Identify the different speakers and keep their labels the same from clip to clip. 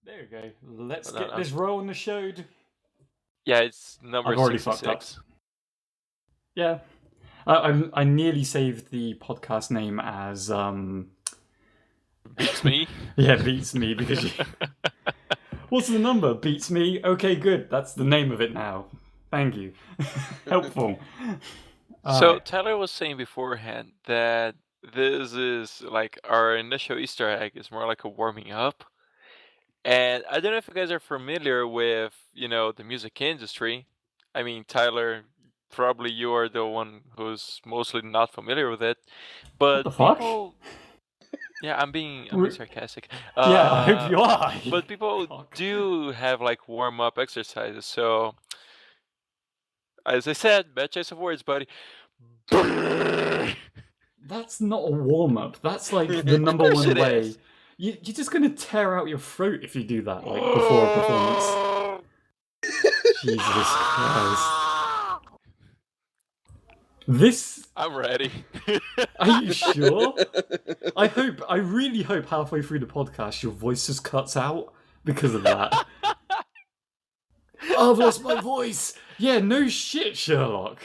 Speaker 1: There we go. Let's get this rolling the show.
Speaker 2: Yeah, it's number
Speaker 1: I've already
Speaker 2: 66.
Speaker 1: fucked up. Yeah. I nearly saved the podcast name as...
Speaker 2: Beats Me?
Speaker 1: Yeah, Beats Me, because you... What's the number? Beats Me? Okay, good. That's the name of it now. Thank you. Helpful.
Speaker 2: So Tyler was saying beforehand that this is like our initial Easter egg is more like a warming up. And I don't know if you guys are familiar with, the music industry. I mean, Tyler, probably you are the one who's mostly not familiar with it. But
Speaker 1: what the fuck?
Speaker 2: People... Yeah, I'm being sarcastic.
Speaker 1: Yeah, I hope you are.
Speaker 2: But people do have like warm-up exercises. So, as I said, bad choice of words, buddy.
Speaker 1: That's not a warm-up. That's like the number one way. You're just going to tear out your throat if you do that, like, before a performance. Jesus Christ.
Speaker 2: I'm ready.
Speaker 1: Are you sure? I really hope halfway through the podcast your voice just cuts out because of that. Oh, I've lost my voice. Yeah, no shit, Sherlock.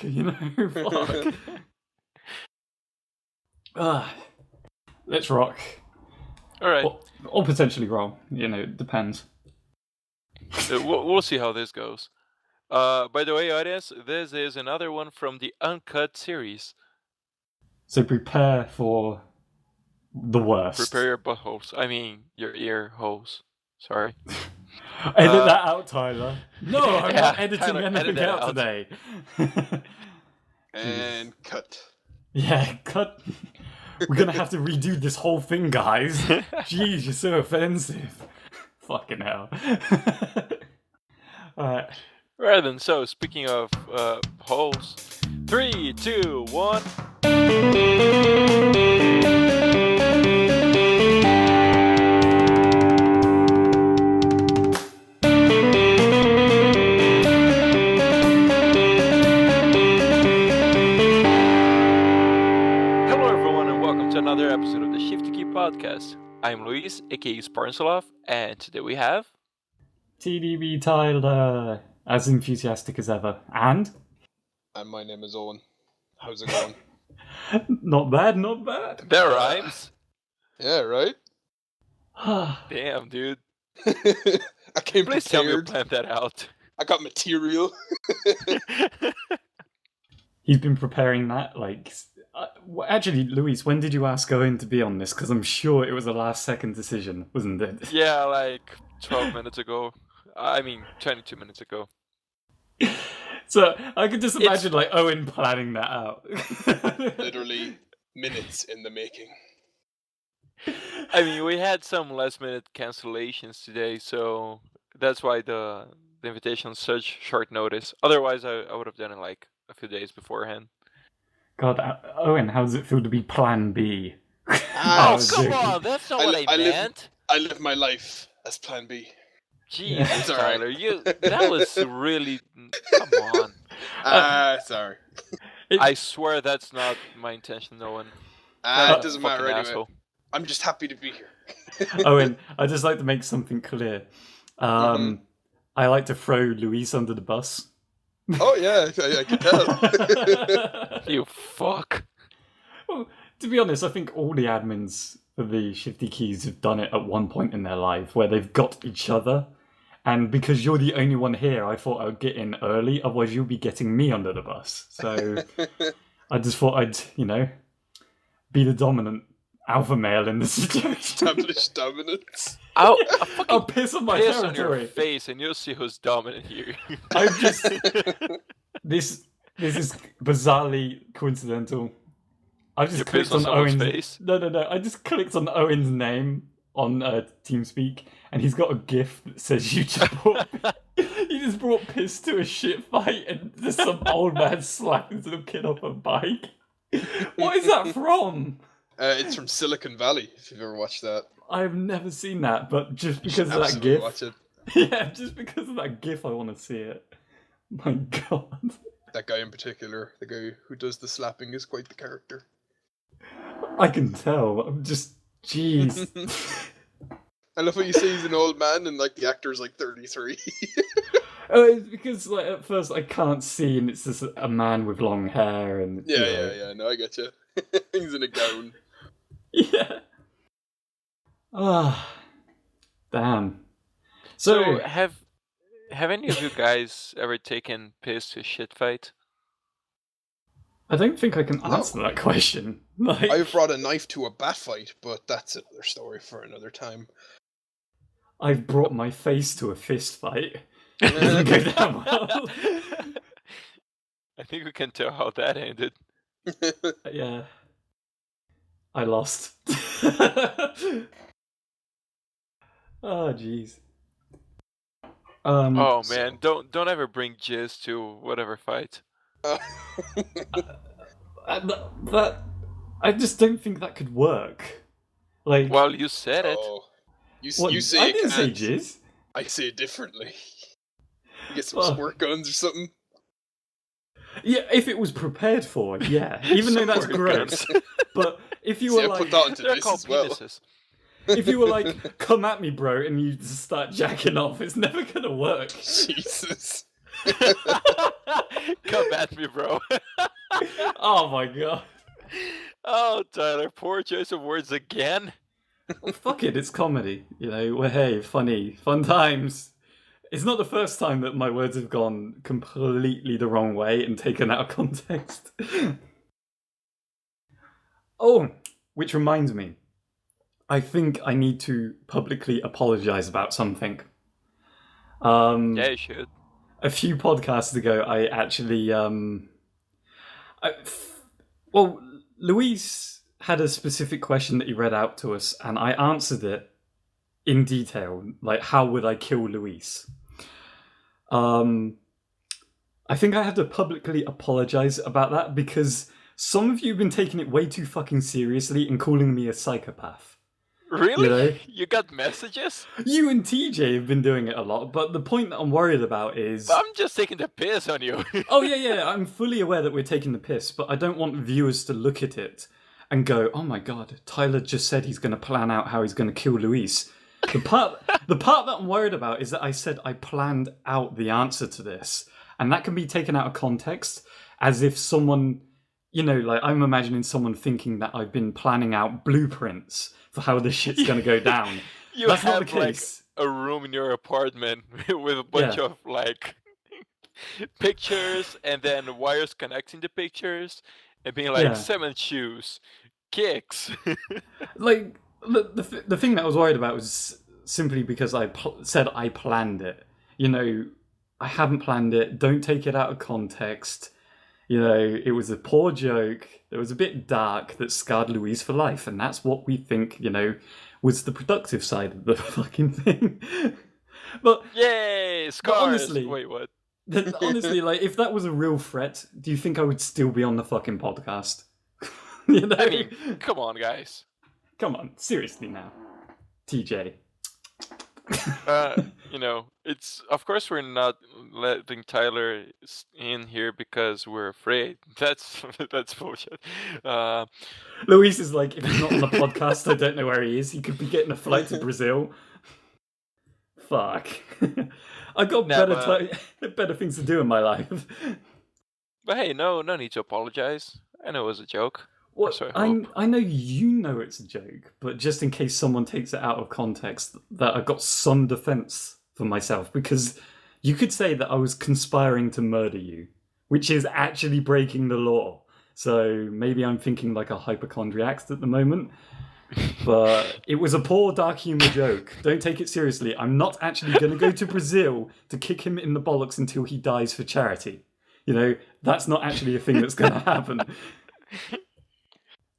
Speaker 1: Fuck. Let's rock.
Speaker 2: All right.
Speaker 1: Or potentially wrong. It depends.
Speaker 2: We'll see how this goes. By the way, audience, this is another one from the Uncut series.
Speaker 1: So prepare for the worst.
Speaker 2: Prepare your buttholes. I mean, your ear holes. Sorry.
Speaker 1: Edit that out, Tyler. No, I'm not editing
Speaker 2: Tyler,
Speaker 1: anything out today.
Speaker 3: And cut.
Speaker 1: Yeah, cut. We're going to have to redo this whole thing, guys. Jeez, you're so offensive. Fucking hell. Alright.
Speaker 2: Right then, so speaking of holes, 3, 2, 1. Hello everyone and welcome to another episode of the Shifty Key Podcast. I'm Luis, aka SpartanSloth, and today we have...
Speaker 1: TDBTyler, as enthusiastic as ever. And
Speaker 3: my name is Eoin. How's it going?
Speaker 1: Not bad, not bad.
Speaker 2: That rhymes.
Speaker 3: Yeah, right?
Speaker 2: Damn, dude.
Speaker 3: I came
Speaker 2: Please tell me you
Speaker 3: prepared.
Speaker 2: planned that out.
Speaker 3: I got material.
Speaker 1: He's been preparing that, actually, Luis, when did you ask Eoin to be on this? Because I'm sure it was a last-second decision, wasn't it?
Speaker 2: Yeah, like 12 minutes ago. I mean, 22 minutes ago.
Speaker 1: So I could just imagine Eoin planning that out.
Speaker 3: Literally minutes in the making.
Speaker 2: I mean, we had some last-minute cancellations today, so that's why the invitation on such short notice. Otherwise, I would have done it like a few days beforehand.
Speaker 1: God, Eoin, how does it feel to be Plan B?
Speaker 2: Oh, come on! That's not what I meant.
Speaker 3: I live my life as Plan B.
Speaker 2: Jesus, Tyler, that was really... Come on.
Speaker 3: Sorry.
Speaker 2: I swear that's not my intention, no one.
Speaker 3: It doesn't matter anyway.
Speaker 2: Asshole.
Speaker 3: I'm just happy to be here.
Speaker 1: Eoin, I'd just like to make something clear. I like to throw Luis under the bus.
Speaker 3: Oh, yeah, I can tell.
Speaker 2: You fuck.
Speaker 1: Well, to be honest, I think all the admins for the Shifty Keys have done it at one point in their life where they've got each other. And because you're the only one here, I thought I would get in early. Otherwise, you'll be getting me under the bus. So I just thought I'd, be the dominant alpha male in this situation.
Speaker 3: Established dominance.
Speaker 1: I'll piss on my territory.
Speaker 2: On your face and you'll see who's dominant here.
Speaker 1: I've just... This is bizarrely coincidental. I just clicked on Owen's
Speaker 2: face.
Speaker 1: No. I just clicked on Owen's name on TeamSpeak, and he's got a GIF that says you just brought piss to a shit fight, and there's some old man slapping his little kid off a bike. What is that from?
Speaker 3: It's from Silicon Valley. If you've ever watched that,
Speaker 1: I've never seen that, but just because of that GIF,
Speaker 3: watch it.
Speaker 1: Yeah, just because of that GIF, I want to see it. My God.
Speaker 3: That guy in particular, the guy who does the slapping, is quite the character.
Speaker 1: I can tell. I'm just... Jeez.
Speaker 3: I love how you say he's an old man and like the actor's like 33.
Speaker 1: Oh, it's because like at first I can't see, and it's just a man with long hair, and
Speaker 3: Yeah. No, I get you. He's in a gown.
Speaker 1: Yeah. Ah, damn.
Speaker 2: So have any of you guys ever taken piss to shit fight?
Speaker 1: I don't think I can answer that question. Like,
Speaker 3: I've brought a knife to a bat fight, but that's another story for another time.
Speaker 1: I've brought my face to a fist fight. It didn't go down well.
Speaker 2: I think we can tell how that ended.
Speaker 1: Yeah. I lost. Oh, jeez.
Speaker 2: Oh man, don't ever bring jizz to whatever fight.
Speaker 1: That I just don't think that could work. Like,
Speaker 2: well, you said it.
Speaker 3: You
Speaker 1: what,
Speaker 3: say
Speaker 1: I
Speaker 3: it
Speaker 1: didn't say
Speaker 3: can't.
Speaker 1: jizz.
Speaker 3: I say it differently. You get some squirt guns or something.
Speaker 1: Yeah, if it was prepared for, yeah. Even though that's gross. But if you were
Speaker 3: I
Speaker 1: like,
Speaker 3: put that into
Speaker 2: They're
Speaker 3: this
Speaker 2: called
Speaker 3: as well.
Speaker 2: penises.
Speaker 1: if you were like, come at me, bro, and you just start jacking off, it's never gonna work.
Speaker 3: Jesus.
Speaker 2: Come at me, bro.
Speaker 1: Oh my god.
Speaker 2: Oh, Tyler, poor choice of words again.
Speaker 1: Well, fuck it, it's comedy. You know, well, hey, funny, fun times. It's not the first time that my words have gone completely the wrong way and taken out of context. Oh, which reminds me. I think I need to publicly apologize about something.
Speaker 2: Yeah, you should.
Speaker 1: A few podcasts ago, I actually... well, Luis had a specific question that he read out to us, and I answered it in detail. Like, how would I kill Luis? I think I have to publicly apologize about that because some of you have been taking it way too fucking seriously and calling me a psychopath.
Speaker 2: Really?
Speaker 1: You know?
Speaker 2: You got messages?
Speaker 1: You and TJ have been doing it a lot, but the point that I'm worried about is...
Speaker 2: I'm just taking the piss on you.
Speaker 1: Oh, yeah, I'm fully aware that we're taking the piss, but I don't want viewers to look at it and go, oh my god, Tyler just said he's going to plan out how he's going to kill Luis. The part that I'm worried about is that I said I planned out the answer to this, and that can be taken out of context as if someone, you know, like I'm imagining someone thinking that I've been planning out blueprints for how this shit's going to go down. That's not the case.
Speaker 2: Like a room in your apartment with a bunch of like pictures and then wires connecting the pictures and being like 7 shoes, kicks.
Speaker 1: Like the thing that I was worried about was simply because I said I planned it. You know, I haven't planned it. Don't take it out of context. You know, it was a poor joke. It was a bit dark that scarred Louise for life, and that's what we think, you know, was the productive side of the fucking thing. But
Speaker 2: yay, scars!
Speaker 1: But honestly,
Speaker 2: wait, what?
Speaker 1: Honestly, like, if that was a real threat, do you think I would still be on the fucking podcast? You know?
Speaker 2: I mean, come on, guys.
Speaker 1: Come on, seriously now, TJ.
Speaker 2: You know, it's of course we're not letting Tyler in here because we're afraid. That's bullshit.
Speaker 1: Luis is like, if he's not on the podcast, I don't know where he is. He could be getting a flight to Brazil. Fuck. I got better things to do in my life.
Speaker 2: But hey, no need to apologize. I know it was a joke.
Speaker 1: What? I know you know it's a joke, but just in case someone takes it out of context, that I've got some defense for myself, because you could say that I was conspiring to murder you, which is actually breaking the law. So maybe I'm thinking like a hypochondriac at the moment, but it was a poor dark humor joke. Don't take it seriously. I'm not actually going to go to Brazil to kick him in the bollocks until he dies for charity. You know, that's not actually a thing that's going to happen.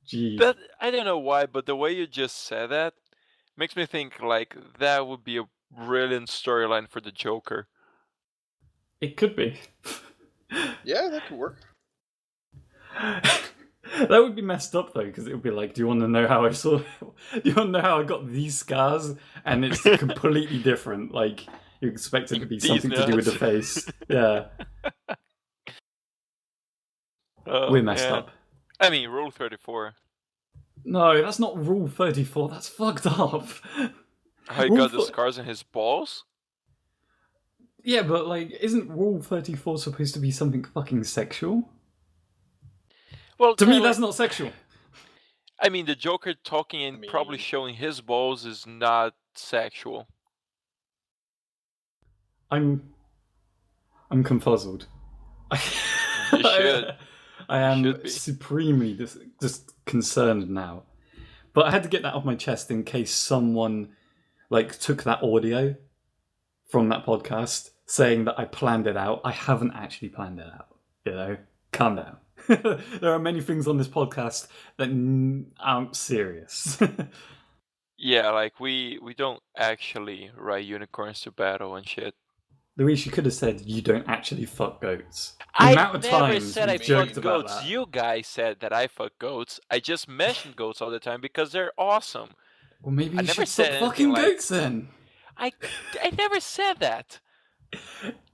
Speaker 1: Gee.
Speaker 2: That, I don't know why, but the way you just said that makes me think like that would be a brilliant storyline for the Joker.
Speaker 1: It could be.
Speaker 3: Yeah, that could work.
Speaker 1: That would be messed up though, because it would be like, do you want to know how I got these scars? And it's completely different. Like, you expect it to be something to do with the face. Yeah. We're messed up.
Speaker 2: I mean, Rule 34.
Speaker 1: No, that's not Rule 34. That's fucked up.
Speaker 2: How he got the scars on his balls?
Speaker 1: Yeah, but like, isn't Rule 34 supposed to be something fucking sexual?
Speaker 2: Well,
Speaker 1: to me, that's not sexual.
Speaker 2: I mean, the Joker talking and probably showing his balls is not sexual.
Speaker 1: I'm confuzzled.
Speaker 2: You should.
Speaker 1: I am supremely just concerned now. But I had to get that off my chest in case someone like took that audio from that podcast saying that I planned it out. I haven't actually planned it out. You know, calm down. There are many things on this podcast that aren't serious.
Speaker 2: Yeah, like we don't actually ride unicorns to battle and shit.
Speaker 1: Luis, you could have said you don't actually fuck goats.
Speaker 2: I never said I fuck goats. That. You guys said that I fuck goats. I just mentioned goats all the time because they're awesome.
Speaker 1: Well, maybe you should stop fucking goats then.
Speaker 2: I never said that.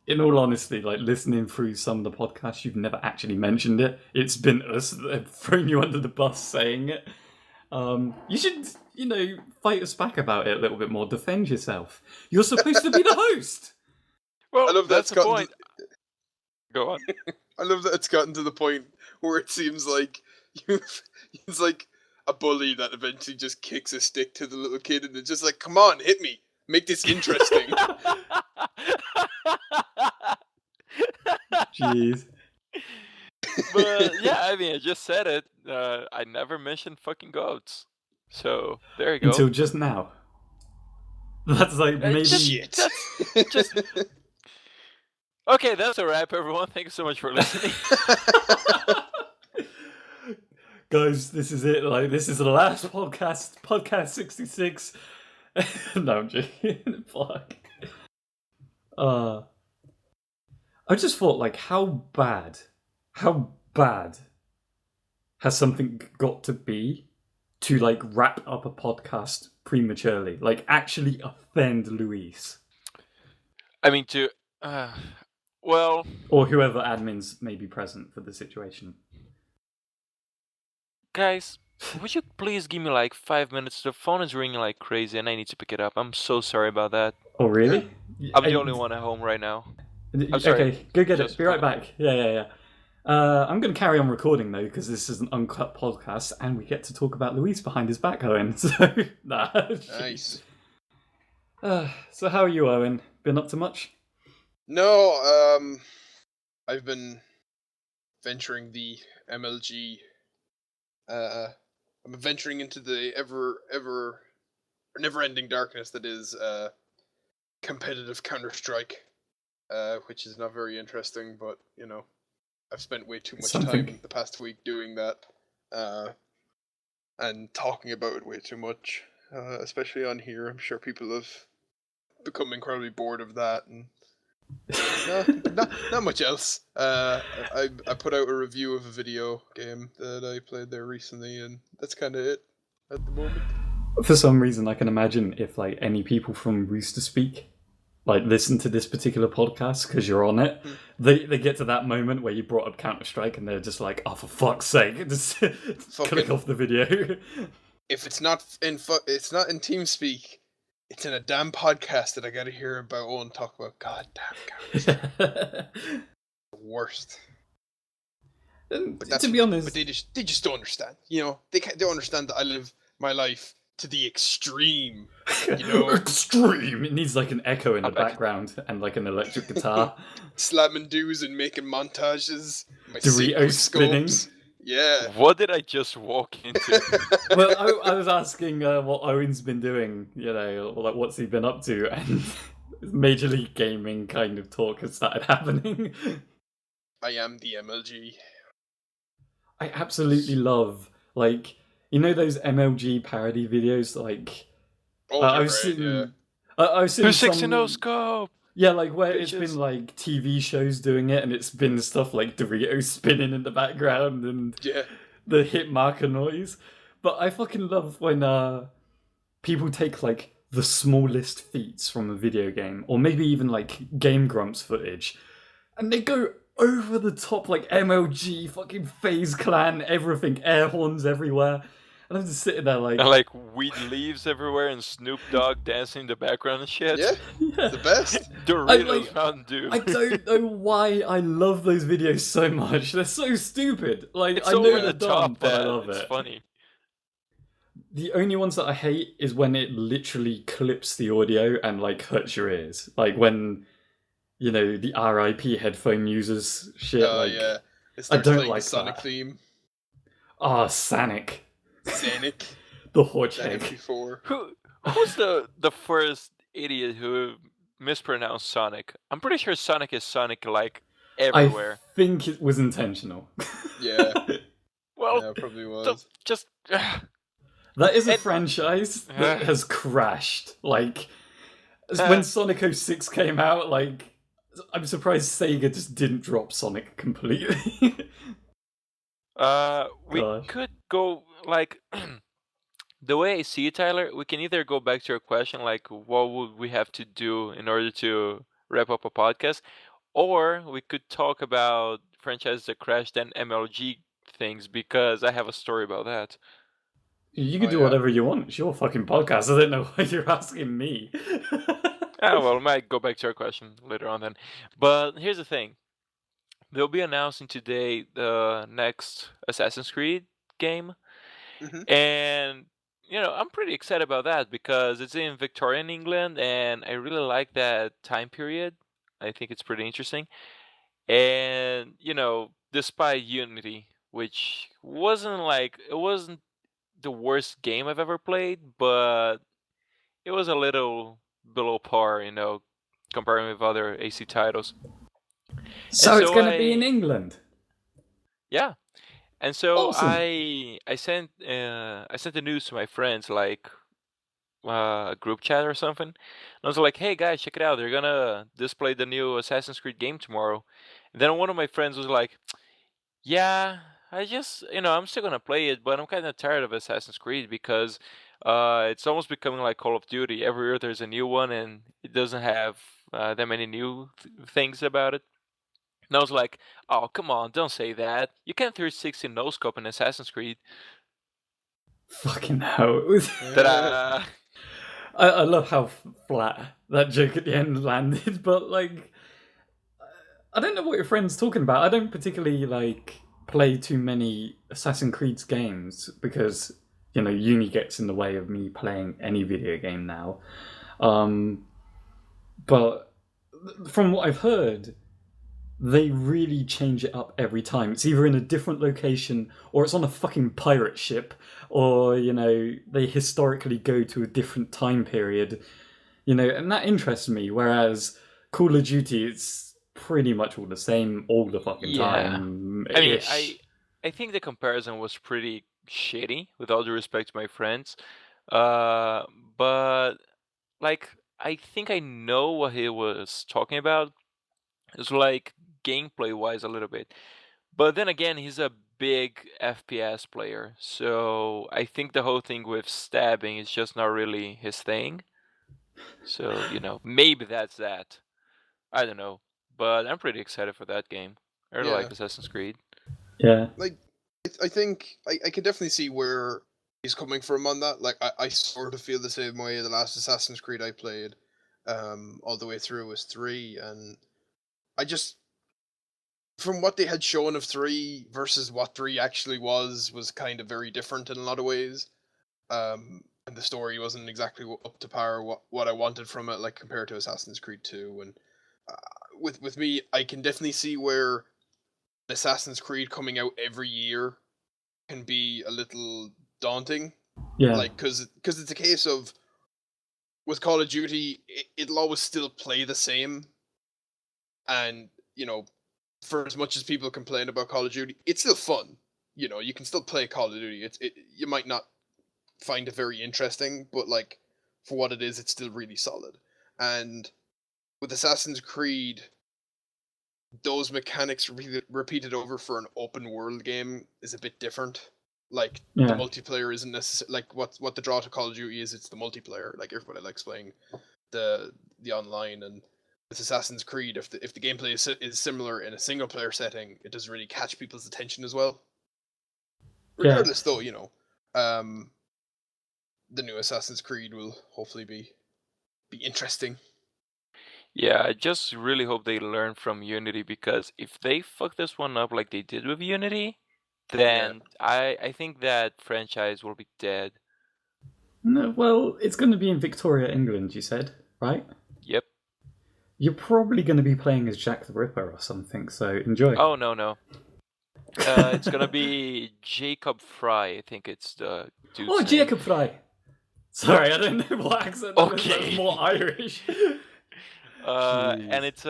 Speaker 1: In all honesty, like listening through some of the podcasts, you've never actually mentioned it. It's been us that have thrown you under the bus saying it. You should, fight us back about it a little bit more. Defend yourself. You're supposed to be the host.
Speaker 3: Well, I love that's the point.
Speaker 2: Go on.
Speaker 3: I love that it's gotten to the point where it seems like it's like a bully that eventually just kicks a stick to the little kid and it's just like, come on, hit me. Make this interesting.
Speaker 1: Jeez.
Speaker 2: But yeah, I mean, I just said it. I never mentioned fucking goats. So, there you go.
Speaker 1: Until just now. That's like maybe...
Speaker 2: Just... Okay, that's a wrap, everyone. Thank you so much for listening.
Speaker 1: Guys, this is it. Like, this is the last podcast 66. No, I'm joking. Fuck. I just thought, like, how bad has something got to be to, like, wrap up a podcast prematurely? Like, actually offend Luis.
Speaker 2: I mean, well...
Speaker 1: Or whoever admins may be present for the situation.
Speaker 2: Guys, would you please give me like 5 minutes? The phone is ringing like crazy and I need to pick it up. I'm so sorry about that.
Speaker 1: Oh, really?
Speaker 2: I'm the only one at home right now. I'm sorry.
Speaker 1: Okay, go get it. Be right back. Yeah. I'm going to carry on recording though, because this is an Uncut podcast and we get to talk about Luis behind his back, Owen. So,
Speaker 3: nice.
Speaker 1: So how are you, Owen? Been up to much?
Speaker 3: No, I've been venturing the MLG. I'm venturing into the never-ending darkness that is competitive Counter-Strike, which is not very interesting, but, I've spent way too much time the past week doing that, and talking about it way too much, especially on here. I'm sure people have become incredibly bored of that, and not much else. I put out a review of a video game that I played there recently, and that's kind of it at the moment.
Speaker 1: For some reason, I can imagine if like any people from Rooster Speak like listen to this particular podcast because you're on it, they get to that moment where you brought up Counter-Strike and they're just like, oh, for fuck's sake, just click off the video.
Speaker 3: If it's not in TeamSpeak, it's in a damn podcast that I gotta hear about and talk about. God damn, the worst.
Speaker 1: To be honest,
Speaker 3: but they just don't understand. They don't understand that I live my life to the extreme.
Speaker 1: Extreme. It needs like an echo in the background and like an electric guitar.
Speaker 3: Slamming dudes and making montages.
Speaker 1: Doritos spinning.
Speaker 3: Yeah.
Speaker 2: What did I just walk into?
Speaker 1: Well, I was asking what Owen's been doing, like what's he been up to, and Major League Gaming kind of talk has started happening.
Speaker 3: I am the MLG.
Speaker 1: I absolutely love, like, those MLG parody videos, like... I've seen
Speaker 2: 260 scope!
Speaker 1: Yeah, like where it's been like TV shows doing it, and it's been stuff like Doritos spinning in the background and the hit marker noise. But I fucking love when people take like the smallest feats from a video game, or maybe even like Game Grumps footage, and they go over the top like MLG, fucking FaZe Clan, everything, air horns everywhere. And I'm just sitting there like...
Speaker 2: And like weed leaves everywhere and Snoop Dogg dancing in the background and shit.
Speaker 3: Yeah, the best.
Speaker 2: Doritos, Mountain Dew.
Speaker 1: I don't know why I love those videos so much. They're so stupid. Like,
Speaker 2: It's
Speaker 1: I know
Speaker 2: over
Speaker 1: they're
Speaker 2: the
Speaker 1: dumb,
Speaker 2: top,
Speaker 1: but I
Speaker 2: that
Speaker 1: love
Speaker 2: it's
Speaker 1: it.
Speaker 2: funny.
Speaker 1: The only ones that I hate is when it literally clips the audio and like hurts your ears. Like when, you know, the RIP headphone users shit.
Speaker 3: Yeah.
Speaker 1: I don't like
Speaker 3: the Sonic
Speaker 1: that.
Speaker 3: theme.
Speaker 1: Ah, Sonic.
Speaker 3: Sonic.
Speaker 1: The
Speaker 3: That
Speaker 1: Hedgehog.
Speaker 3: MP4.
Speaker 2: Who's the first idiot who mispronounced Sonic? I'm pretty sure Sonic is Sonic like everywhere.
Speaker 1: I think it was intentional.
Speaker 3: Yeah.
Speaker 2: Well,
Speaker 3: Yeah, it probably was.
Speaker 2: just
Speaker 1: That is a franchise that has crashed. Like, when Sonic 06 came out, like, I'm surprised Sega just didn't drop Sonic completely.
Speaker 2: we could go like the way I see it, Tyler. We can either go back to your question, like what would we have to do in order to wrap up a podcast, or we could talk about franchises that crashed and MLG things, because I have a story about that.
Speaker 1: You can do whatever you want. It's your fucking podcast. I don't know why you're asking me.
Speaker 2: Well, I might go back to your question later on then. But here's the thing. They'll be announcing today the next Assassin's Creed game.
Speaker 3: Mm-hmm.
Speaker 2: And, you know, I'm pretty excited about that because it's in Victorian England and I really like that time period. I think it's pretty interesting. And, you know, despite Unity, which wasn't the worst game I've ever played, but it was a little below par, you know, comparing with other AC titles.
Speaker 1: So it's going to be in England.
Speaker 2: Yeah, and so
Speaker 1: Awesome.
Speaker 2: I sent the news to my friends, like a group chat or something. And I was like, "Hey guys, check it out! They're gonna display the new Assassin's Creed game tomorrow." And then one of my friends was like, "Yeah, I just, you know, I'm still gonna play it, but I'm kind of tired of Assassin's Creed because it's almost becoming like Call of Duty. Every year there's a new one, and it doesn't have that many new things about it." And I was like, "Oh, come on, don't say that. You can't 360 no-scope in Assassin's Creed."
Speaker 1: Fucking hell.
Speaker 2: Ta-da!
Speaker 1: I love how flat that joke at the end landed, but like, I don't know what your friend's talking about. I don't particularly like play too many Assassin's Creed games because, you know, uni gets in the way of me playing any video game now. But from what I've heard, they really change it up every time. It's either in a different location, or it's on a fucking pirate ship, or, you know, they historically go to a different time period, you know, and that interests me. Whereas Call of Duty, it's pretty much all the same all the fucking time.
Speaker 2: I mean, I think the comparison was pretty shitty, with all due respect to my friends. But like, I think I know what he was talking about. It's like gameplay wise a little bit. But then again, he's a big FPS player, so I think the whole thing with stabbing is just not really his thing. So, you know, maybe that's that. I don't know. But I'm pretty excited for that game. I really like Assassin's Creed.
Speaker 1: Yeah.
Speaker 3: Like, I think I can definitely see where he's coming from on that. Like, I sort of feel the same way. The last Assassin's Creed I played all the way through was 3, and I just, from what they had shown of 3 versus what 3 actually was kind of very different in a lot of ways. And the story wasn't exactly up to par what I wanted from it, like compared to Assassin's Creed 2. And with me, I can definitely see where Assassin's Creed coming out every year can be a little daunting.
Speaker 1: Yeah.
Speaker 3: Like, because it's a case of, with Call of Duty, it'll always still play the same. And, you know, for as much as people complain about Call of Duty, it's still fun. You know, you can still play Call of Duty. You might not find it very interesting, but like, for what it is, it's still really solid. And with Assassin's Creed, those mechanics repeated over for an open world game is a bit different. Like, the multiplayer isn't necessarily like what the draw to Call of Duty is. It's the multiplayer. Like, everybody likes playing the online. And with Assassin's Creed, if the gameplay is similar in a single player setting, it doesn't really catch people's attention as well. Regardless, though, you know, The new Assassin's Creed will hopefully be interesting.
Speaker 2: Yeah, I just really hope they learn from Unity, because if they fuck this one up like they did with Unity, then I think that franchise will be dead.
Speaker 1: No, well, it's going to be in Victoria, England, you said, right?
Speaker 2: Yep.
Speaker 1: You're probably going to be playing as Jack the Ripper or something, so enjoy.
Speaker 2: Oh, no. It's going to be Jacob Fry, I think it's the dude's name.
Speaker 1: Jacob Fry! Sorry, I don't know what accent that is. That's more Irish.
Speaker 2: And it's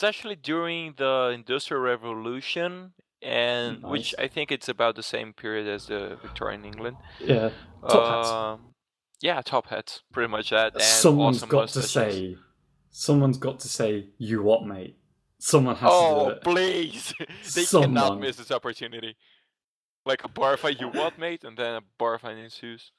Speaker 2: actually during the Industrial Revolution, and
Speaker 1: Nice.
Speaker 2: which I think it's about the same period as the Victorian England.
Speaker 1: Yeah, top hats.
Speaker 2: Yeah, top hats, pretty much that. And
Speaker 1: Someone's
Speaker 2: awesome
Speaker 1: got to say, "You what, mate?" Someone has to do it.
Speaker 2: Oh, please! They cannot miss this opportunity. Like a bar fight, you what, mate, and then a bar fight ensues.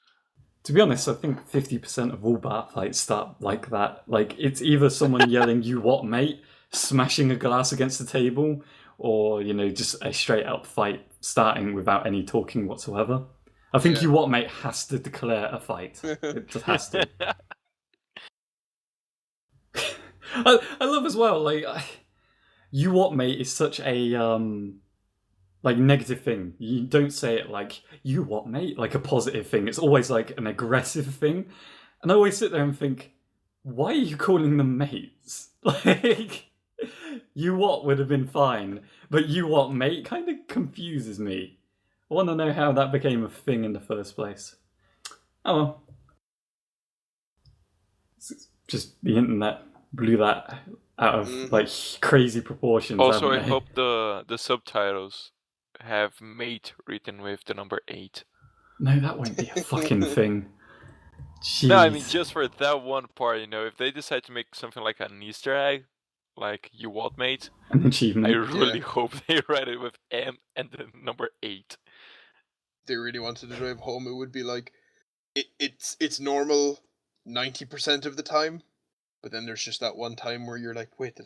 Speaker 1: To be honest, I think 50% of all bar fights start like that. Like, it's either someone yelling, "You what, mate?" smashing a glass against the table, or, just a straight up fight starting without any talking whatsoever. I think "You what, mate?" has to declare a fight. It just has to. I love as well, like, "You what, mate?" is such a negative thing. You don't say it like "You what, mate?" like a positive thing. It's always like an aggressive thing. And I always sit there and think, why are you calling them mates? Like, "You what" would have been fine, but "You what, mate?" kind of confuses me. I want to know how that became a thing in the first place. Oh well. Just the internet blew that out of like crazy proportions.
Speaker 2: Also, I hope the subtitles have mate written with the number 8.
Speaker 1: No, that won't be a fucking thing. Jeez.
Speaker 2: No, I mean, just for that one part, if they decide to make something like an Easter egg, like "You what, mate?"
Speaker 1: An achievement.
Speaker 2: I really hope they write it with M and the number 8.
Speaker 3: If they really wanted to drive home, it would be like, it's normal 90% of the time, but then there's just that one time where you're like, wait, is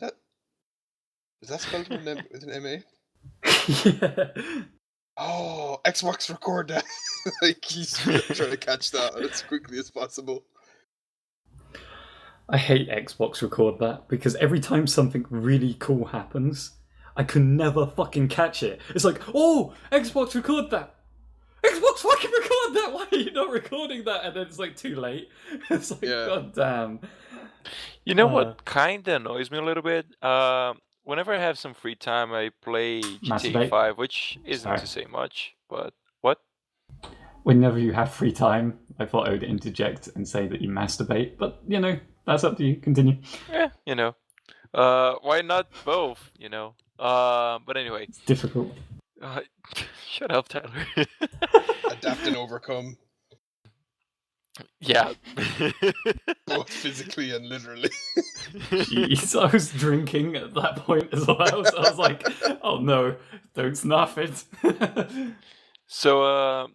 Speaker 3: that spelled with an MA?
Speaker 1: Yeah.
Speaker 3: Oh, Xbox record that. Like, he's trying to catch that as quickly as possible.
Speaker 1: I hate Xbox record that, because every time something really cool happens, I can never fucking catch it. It's like, oh, Xbox record that. Xbox fucking record that. Why are you not recording that? And then it's like too late. It's like, god damn.
Speaker 2: You know what kind of annoys me a little bit? Whenever I have some free time, I play GTA 5, which isn't to say much, but what?
Speaker 1: Whenever you have free time, I thought I would interject and say that you masturbate, but, that's up to you. Continue.
Speaker 2: Yeah, why not both, But anyway.
Speaker 1: It's difficult.
Speaker 2: Shut up, Tyler.
Speaker 3: Adapt and overcome.
Speaker 2: Yeah.
Speaker 3: Both physically and literally.
Speaker 1: Jeez, I was drinking at that point as well, so I was like, oh no, don't snuff it.
Speaker 2: So,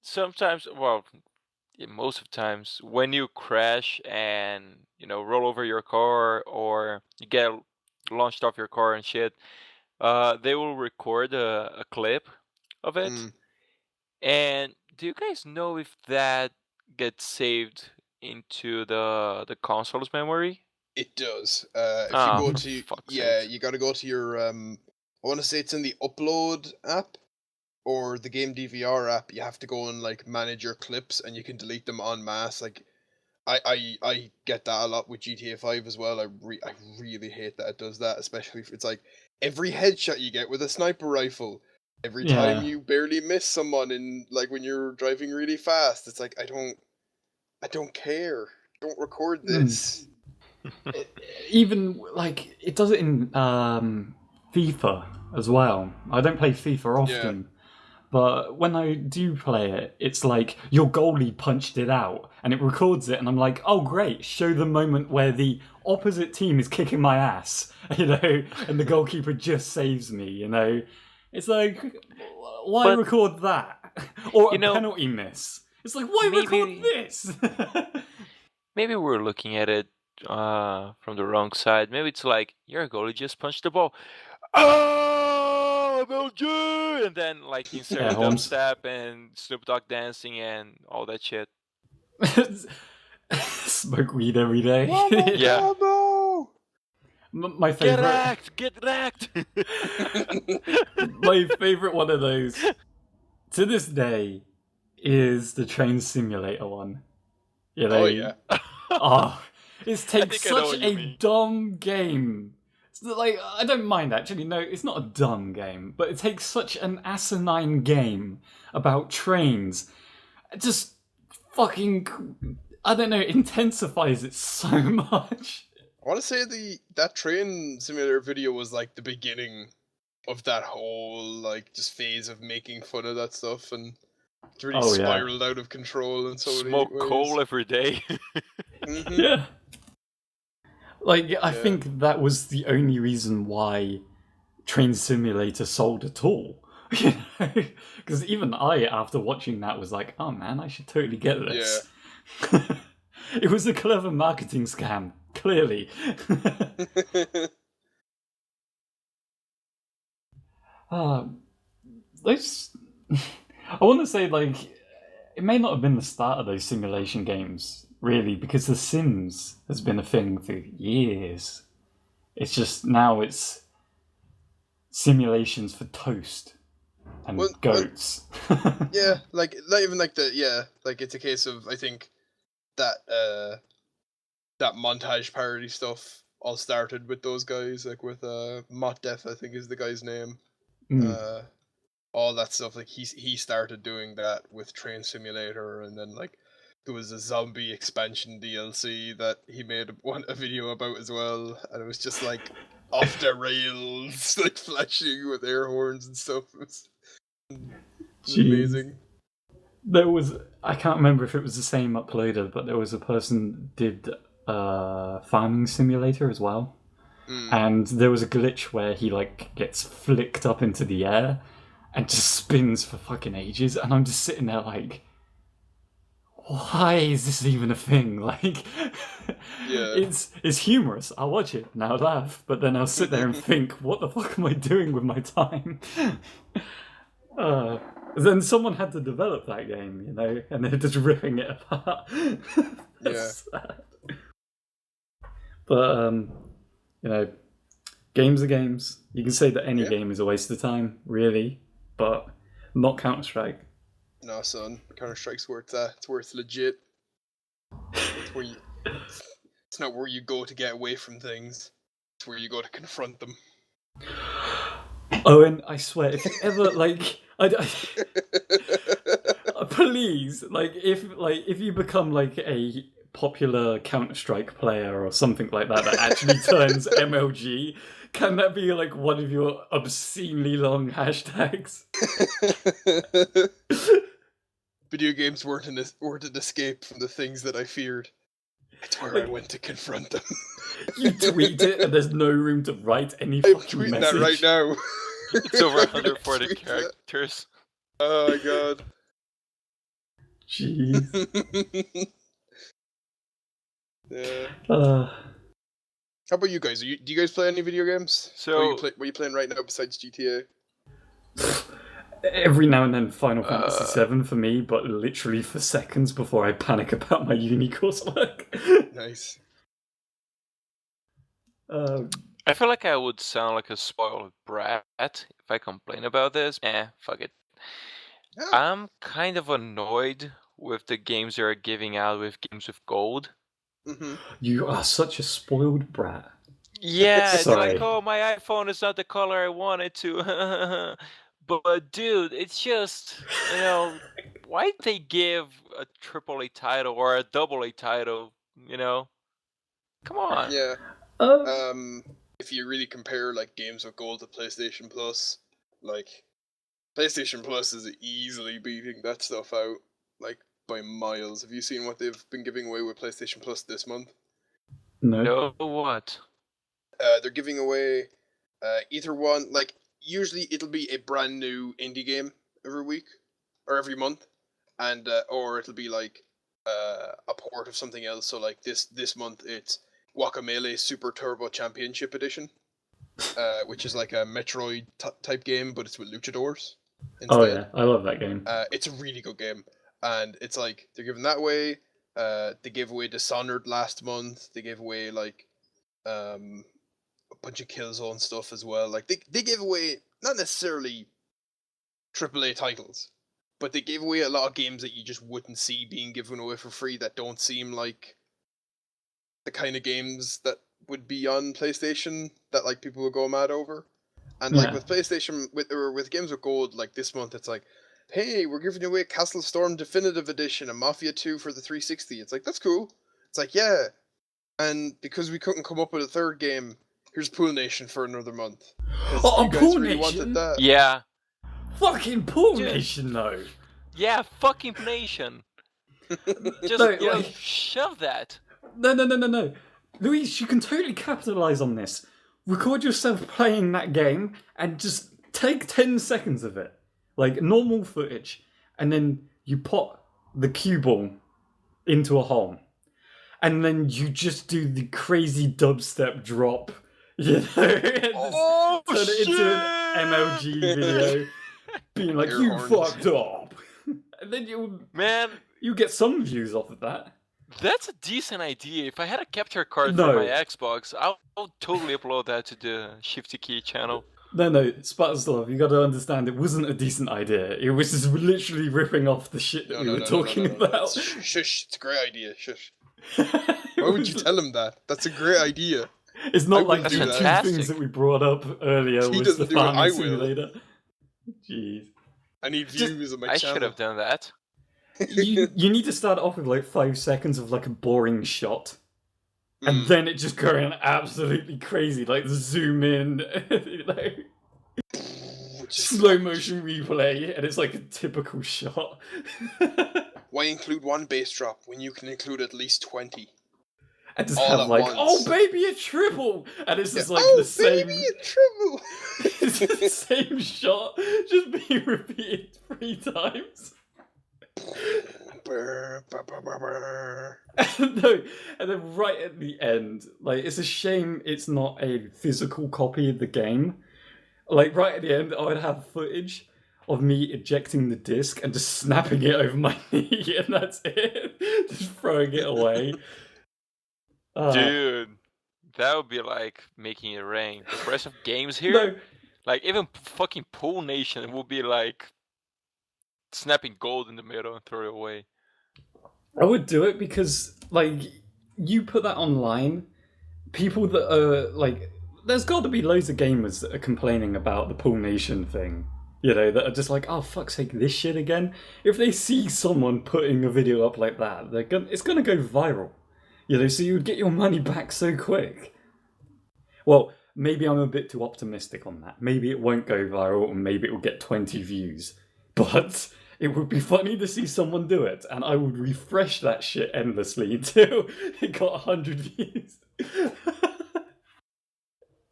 Speaker 2: sometimes, most of the times, when you crash and, roll over your car, or you get launched off your car and shit, they will record a clip of it. And do you guys know if that gets saved into the console's memory?
Speaker 3: It does. If you go to you got to go to your I want to say it's in the upload app or the game DVR app. You have to go and like manage your clips, and you can delete them en masse. Like I get that a lot with GTA 5 as well. I really hate that it does that, especially if it's like every headshot you get with a sniper rifle. Every time you barely miss someone in, like, when you're driving really fast, it's like, I don't care. Don't record this.
Speaker 1: Even, like, it does it in FIFA as well. I don't play FIFA often, but when I do play it, it's like your goalie punched it out, and it records it, and I'm like, oh great, show the moment where the opposite team is kicking my ass, and the goalkeeper just saves me, It's like, why record that? Or a penalty miss. It's like, why record this?
Speaker 2: Maybe we're looking at it from the wrong side. Maybe it's like, your goalie just punched the ball. Oh! MLG, and then like insert dubstep and Snoop Dogg dancing and all that shit.
Speaker 1: Smoke weed every day.
Speaker 2: Yeah.
Speaker 1: My favorite.
Speaker 2: Get wrecked.
Speaker 1: My favorite one of those to this day is the train simulator one. You know,
Speaker 3: oh yeah.
Speaker 1: It takes such a dumb game. It's like, I don't mind actually. No, it's not a dumb game, but it takes such an asinine game about trains. It just fucking, I don't know, intensifies it so much.
Speaker 3: I want to say that train simulator video was like the beginning of that whole like just phase of making fun of that stuff, and it's really spiraled out of control and so
Speaker 2: smoke coal every day.
Speaker 3: Mm-hmm.
Speaker 1: Yeah. Like, I think that was the only reason why Train Simulator sold at all. You know? Because even I, after watching that, was like, oh man, I should totally get this. Yeah. It was a clever marketing scam, clearly. Those... I want to say, like, it may not have been the start of those simulation games, really, because The Sims has been a thing for years. It's just now it's simulations for toast and goats.
Speaker 3: Yeah, like not even like like it's a case of, I think that that montage parody stuff all started with those guys, like with Mott Def, I think is the guy's name. All that stuff, like he started doing that with Train Simulator, and then like there was a zombie expansion DLC that he made a video about as well, and it was just like off the rails, like flashing with air horns and stuff. It was amazing.
Speaker 1: There was, I can't remember if it was the same uploader, but there was a person did Farming Simulator as well, and there was a glitch where he like gets flicked up into the air and just spins for fucking ages, and I'm just sitting there like, why is this even a thing? Like, it's humorous. I'll watch it and I'll laugh, but then I'll sit there and think, what the fuck am I doing with my time? Then someone had to develop that game, you know, and they're just ripping it apart. That's sad. But, you know, games are games. You can say that any game is a waste of time, really, but not Counter-Strike.
Speaker 3: No, son. Counter-Strike's worth that. It's worth legit. It's not where you go to get away from things. It's where you go to confront them.
Speaker 1: Owen, I swear, if you ever, like... please, if you become, like, a popular Counter-Strike player or something like that actually turns MLG, can that be, like, one of your obscenely long hashtags?
Speaker 3: Video games weren't an escape from the things that I feared. It's where I went to confront them.
Speaker 1: You tweet it and there's no room to write any fucking message. I'm tweeting
Speaker 3: that right now.
Speaker 2: It's over 140 characters.
Speaker 3: Oh my god.
Speaker 1: Jeez.
Speaker 3: Yeah. How about you guys? Do you guys play any video games?
Speaker 2: So,
Speaker 3: what are you playing right now besides GTA?
Speaker 1: Every now and then Final Fantasy VII for me, but literally for seconds before I panic about my uni coursework.
Speaker 3: Nice.
Speaker 2: I feel like I would sound like a spoiled brat if I complain about this. Fuck it. Yeah. I'm kind of annoyed with the games they're giving out with games with gold.
Speaker 3: Mm-hmm.
Speaker 1: You are such a spoiled brat.
Speaker 2: Yeah, it's like, oh, my iPhone is not the color I want it to. But dude, it's just, you know, why'd they give a AAA title or a AA title, you know? Come on.
Speaker 3: Yeah. If you really compare like games with gold to PlayStation Plus, like PlayStation Plus is easily beating that stuff out, like by miles. Have you seen what they've been giving away with PlayStation Plus this month?
Speaker 1: No.
Speaker 2: No, what?
Speaker 3: They're giving away either one, like usually it'll be a brand new indie game every week or every month, and or it'll be like a port of something else. So like this month it's Guacamelee Super Turbo Championship Edition. which is like a Metroid type game, but it's with luchadors instead.
Speaker 1: Oh yeah, I love that game.
Speaker 3: It's a really good game, and it's like they're giving that away. They gave away Dishonored last month. They gave away like a bunch of Killzone stuff as well. Like they gave away not necessarily AAA titles, but they gave away a lot of games that you just wouldn't see being given away for free that don't seem like the kind of games that would be on PlayStation that like people would go mad over. And like with PlayStation with Games with Gold, like this month it's like, hey, we're giving away Castle Storm Definitive Edition and Mafia 2 for the 360. It's like, that's cool. It's like, yeah. And because we couldn't come up with a third game, here's Pool Nation for another month.
Speaker 1: Oh, Pool
Speaker 3: really
Speaker 1: Nation?
Speaker 3: Wanted that.
Speaker 2: Yeah.
Speaker 1: Fucking Pool Nation, though.
Speaker 2: Yeah, fucking Nation. Just shove that.
Speaker 1: No. Luis, you can totally capitalize on this. Record yourself playing that game and just take 10 seconds of it. Like normal footage. And then you put the cue ball into a hole. And then you just do the crazy dubstep drop. You know? Turn it into an MLG video. Being like, you fucked up. And then you get some views off of that.
Speaker 2: That's a decent idea. If I had a capture card for my Xbox, I'll totally upload that to the Shifty Key channel.
Speaker 1: No, SpartanSloth, you gotta understand, it wasn't a decent idea. It was just literally ripping off the shit that we were talking about.
Speaker 3: Shush, it's a great idea, shush. Why would you tell him that? That's a great idea.
Speaker 1: It's not like the two things that we brought up earlier was the farming simulator. Jeez.
Speaker 3: I need views on my channel.
Speaker 2: I should have done that.
Speaker 1: You need to start off with like 5 seconds of like a boring shot. And then it just going absolutely crazy, like zoom in, slow motion replay, and it's like a typical shot.
Speaker 3: Why include one bass drop when you can include at least 20?
Speaker 1: And just have like, oh baby, a triple, and it's just like the same.
Speaker 3: Baby, a triple.
Speaker 1: It's the same shot, just being repeated 3 times. No, and then right at the end, like it's a shame it's not a physical copy of the game. Like right at the end, I would have footage of me ejecting the disc and just snapping it over my knee, and that's it. Just throwing it away.
Speaker 2: Dude, that would be like making it rain. The rest of games here, like even fucking Pool Nation will be like snapping gold in the middle and throw it away.
Speaker 1: I would do it because, like, you put that online, people that are, like, there's got to be loads of gamers that are complaining about the Pool Nation thing, you know, that are just like, oh, fuck's sake, this shit again? If they see someone putting a video up like that, it's going to go viral, you know, so you would get your money back so quick. Well, maybe I'm a bit too optimistic on that. Maybe it won't go viral, and maybe it will get 20 views, but it would be funny to see someone do it, and I would refresh that shit endlessly until it got 100 views.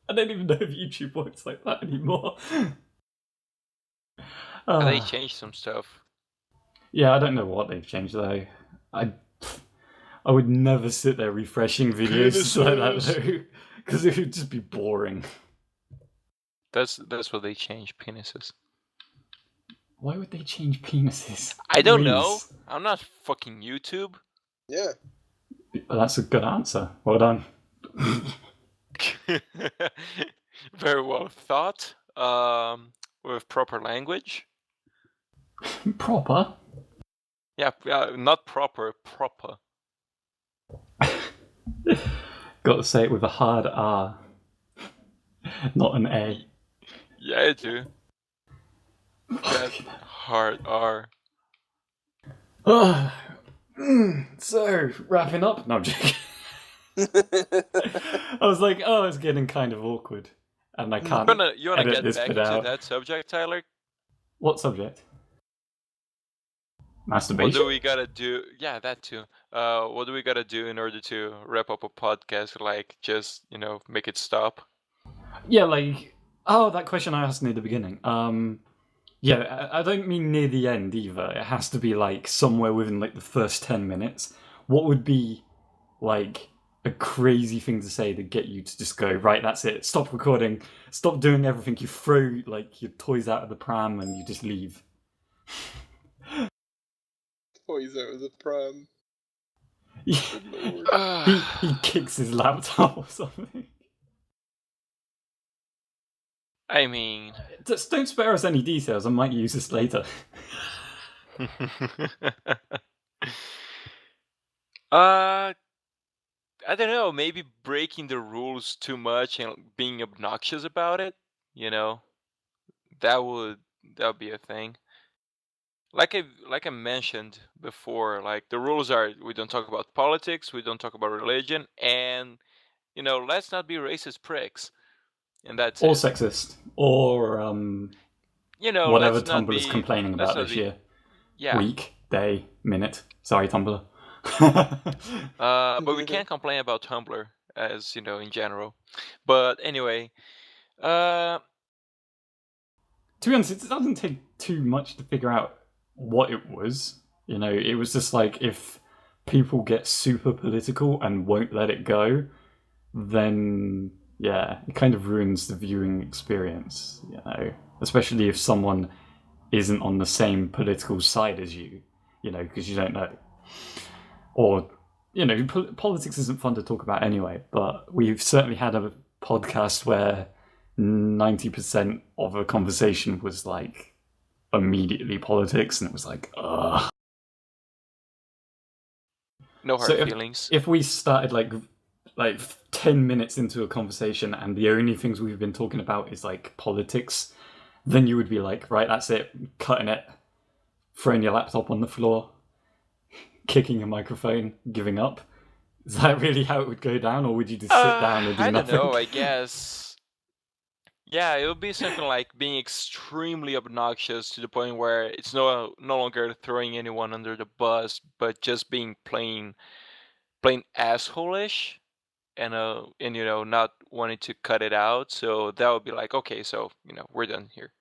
Speaker 1: I don't even know if YouTube works like that anymore.
Speaker 2: They changed some stuff.
Speaker 1: Yeah, I don't know what they've changed though. I would never sit there refreshing videos like that though, because it would just be boring.
Speaker 2: That's what they changed, penises.
Speaker 1: Why would they change penises?
Speaker 2: I don't know. I'm not fucking YouTube.
Speaker 3: Yeah.
Speaker 1: That's a good answer. Well done.
Speaker 2: Very well thought. With proper language.
Speaker 1: Proper?
Speaker 2: Yeah, not proper.
Speaker 1: Got to say it with a hard R. Not an A.
Speaker 2: Yeah, I do. That hard R.
Speaker 1: So, wrapping up. No, I'm joking. I was like, oh, it's getting kind of awkward. And I can't.
Speaker 2: You wanna get back into that subject, Tyler?
Speaker 1: What subject? Masturbation?
Speaker 2: What do we gotta do? Yeah, that too. What do we gotta do in order to wrap up a podcast? Like, just, make it stop?
Speaker 1: Yeah, like, that question I asked near the beginning. Yeah, I don't mean near the end either. It has to be like somewhere within like the first 10 minutes. What would be like a crazy thing to say to get you to just go, right, that's it, stop recording, stop doing everything. You throw like your toys out of the pram and you just leave.
Speaker 3: Toys out of the pram.
Speaker 1: He kicks his laptop or something.
Speaker 2: I mean,
Speaker 1: just don't spare us any details. I might use this later.
Speaker 2: I don't know. Maybe breaking the rules too much and being obnoxious about it. That would be a thing. Like I mentioned before, like the rules are: we don't talk about politics, we don't talk about religion, and let's not be racist pricks. And that's
Speaker 1: or
Speaker 2: it.
Speaker 1: Sexist, or whatever Tumblr is complaining about this year.
Speaker 2: Yeah.
Speaker 1: Week, day, minute. Sorry, Tumblr.
Speaker 2: But we can't complain about Tumblr, as in general. But anyway,
Speaker 1: to be honest, it doesn't take too much to figure out what it was. It was just like, if people get super political and won't let it go, then yeah, it kind of ruins the viewing experience, especially if someone isn't on the same political side as you, because you don't know. Or, politics isn't fun to talk about anyway, but we've certainly had a podcast where 90% of a conversation was like immediately politics, and it was like, ugh.
Speaker 2: No hard feelings.
Speaker 1: If we started like 10 minutes into a conversation and the only things we've been talking about is like politics, then you would be like, right, that's it, cutting it, throwing your laptop on the floor, kicking a microphone, giving up. Is that really how it would go down, or would you just sit down and do nothing?
Speaker 2: I don't know, I guess. Yeah, it would be something like being extremely obnoxious to the point where it's no longer throwing anyone under the bus, but just being plain asshole-ish, and not wanting to cut it out. So that would be like, okay, so we're done here.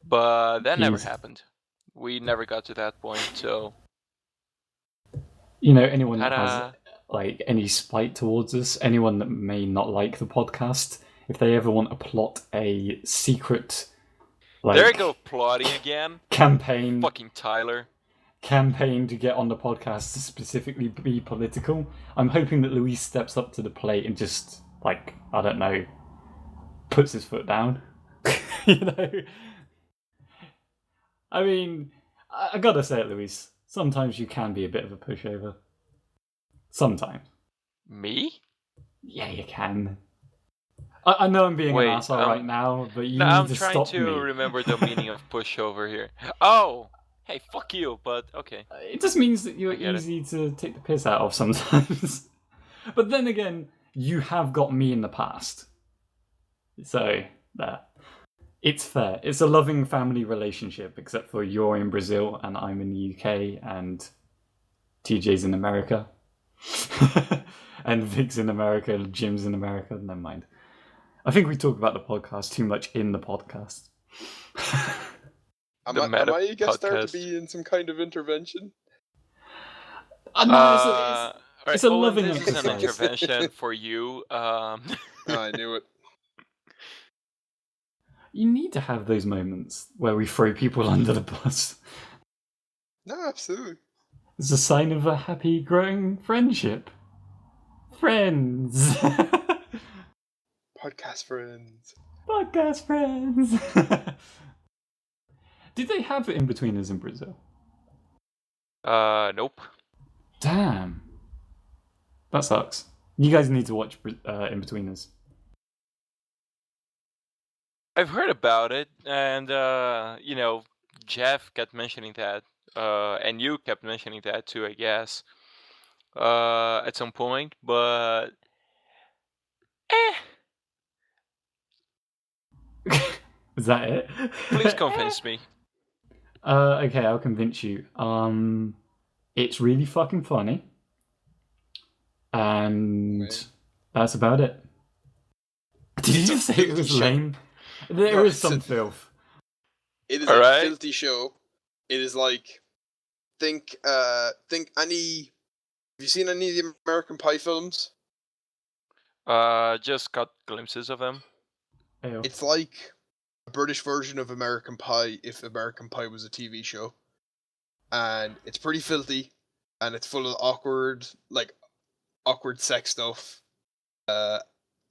Speaker 2: But that never happened. We never got to that point. So
Speaker 1: anyone that has like any spite towards us, anyone that may not like the podcast, if they ever want to plot a secret, like,
Speaker 2: there you go, plotting again,
Speaker 1: campaign,
Speaker 2: fucking Tyler,
Speaker 1: campaign to get on the podcast to specifically be political, I'm hoping that Luis steps up to the plate and just, like, I don't know, puts his foot down. I mean, I gotta say it, Luis, sometimes you can be a bit of a pushover. Sometimes.
Speaker 2: Me?
Speaker 1: Yeah, you can. I know I'm being an asshole right now, but you need to stop me.
Speaker 2: I'm trying to remember the meaning of pushover here. Oh! Hey, fuck you, but okay.
Speaker 1: It just means that you're easy to take the piss out of sometimes. But then again, you have got me in the past. So, there. It's fair. It's a loving family relationship, except for you're in Brazil and I'm in the UK and TJ's in America. And Vic's in America, Jim's in America. Never mind. I think we talk about the podcast too much in the podcast.
Speaker 3: Am I a guest star to be in some kind of intervention?
Speaker 1: No, it's a loving
Speaker 2: this
Speaker 1: exercise.
Speaker 2: Is an intervention for you.
Speaker 3: I knew it.
Speaker 1: You need to have those moments where we throw people under the bus.
Speaker 3: No, absolutely.
Speaker 1: It's a sign of a happy, growing friendship. Friends.
Speaker 3: Podcast friends.
Speaker 1: Podcast friends. Did they have In-Betweeners in Brazil?
Speaker 2: Nope.
Speaker 1: Damn. That sucks. You guys need to watch In-Betweeners.
Speaker 2: I've heard about it, and Jeff kept mentioning that, and you kept mentioning that too, I guess, at some point, but
Speaker 1: Is that it?
Speaker 2: Please convince me.
Speaker 1: Okay, I'll convince you. It's really fucking funny, and that's about it. Did you just say it was lame? There is some filth.
Speaker 3: It is a filthy show. It is like, think any. Have you seen any of the American Pie films?
Speaker 2: Just got glimpses of them.
Speaker 1: Ew.
Speaker 3: It's like a British version of American Pie if American Pie was a TV show. And it's pretty filthy, and it's full of awkward sex stuff. But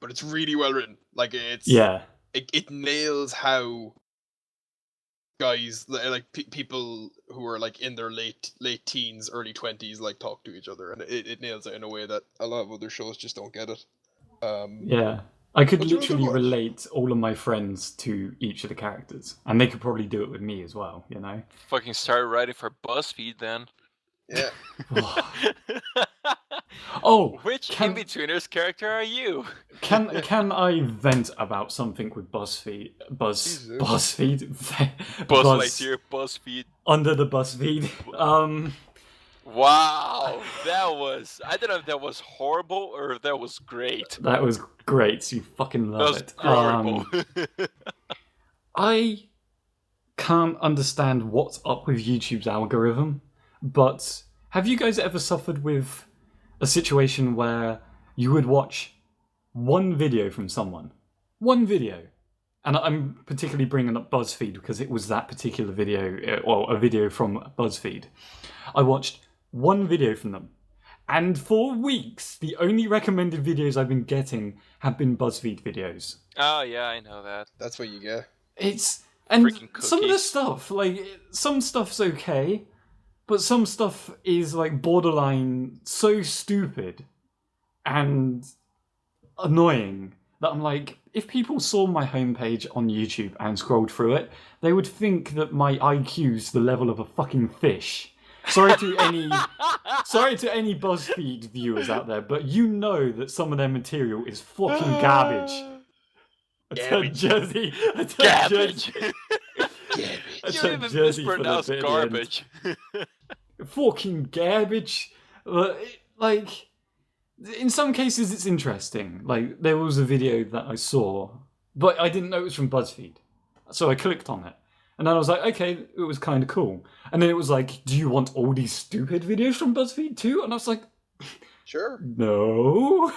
Speaker 3: it's really well written. Like it nails how guys people who are like in their late teens, early 20s like talk to each other, and it nails it in a way that a lot of other shows just don't get it.
Speaker 1: I could literally relate all of my friends to each of the characters, and they could probably do it with me as well, you know?
Speaker 2: Fucking start writing for BuzzFeed then.
Speaker 3: Yeah.
Speaker 1: Oh,
Speaker 2: which in-betweeners character are you?
Speaker 1: Can I vent about something with BuzzFeed? BuzzFeed?
Speaker 2: Buzz Lightyear, BuzzFeed.
Speaker 1: Under the BuzzFeed.
Speaker 2: Wow, I don't know if that was horrible or if that was great.
Speaker 1: That was great. You fucking love it.
Speaker 2: Horrible.
Speaker 1: I can't understand what's up with YouTube's algorithm, but have you guys ever suffered with a situation where you would watch one video from someone? One video. And I'm particularly bringing up BuzzFeed because it was that particular video, or a video from BuzzFeed. I watched one video from them, and for weeks, the only recommended videos I've been getting have been BuzzFeed videos.
Speaker 2: Oh yeah, I know that.
Speaker 3: That's what you get.
Speaker 1: And some of the stuff, like, some stuff's okay, but some stuff is, like, borderline so stupid and annoying that I'm like, if people saw my homepage on YouTube and scrolled through it, they would think that my IQ's the level of a fucking fish. Sorry to any BuzzFeed viewers out there, but you know that some of their material is fucking garbage.
Speaker 2: Garbage.
Speaker 3: Garbage.
Speaker 2: You even mispronounced garbage.
Speaker 1: Fucking garbage. Like, in some cases it's interesting. Like, there was a video that I saw, but I didn't know it was from BuzzFeed. So I clicked on it. And then I was like, okay, it was kind of cool. And then it was like, do you want all these stupid videos from BuzzFeed too? And I was like,
Speaker 3: sure.
Speaker 1: No.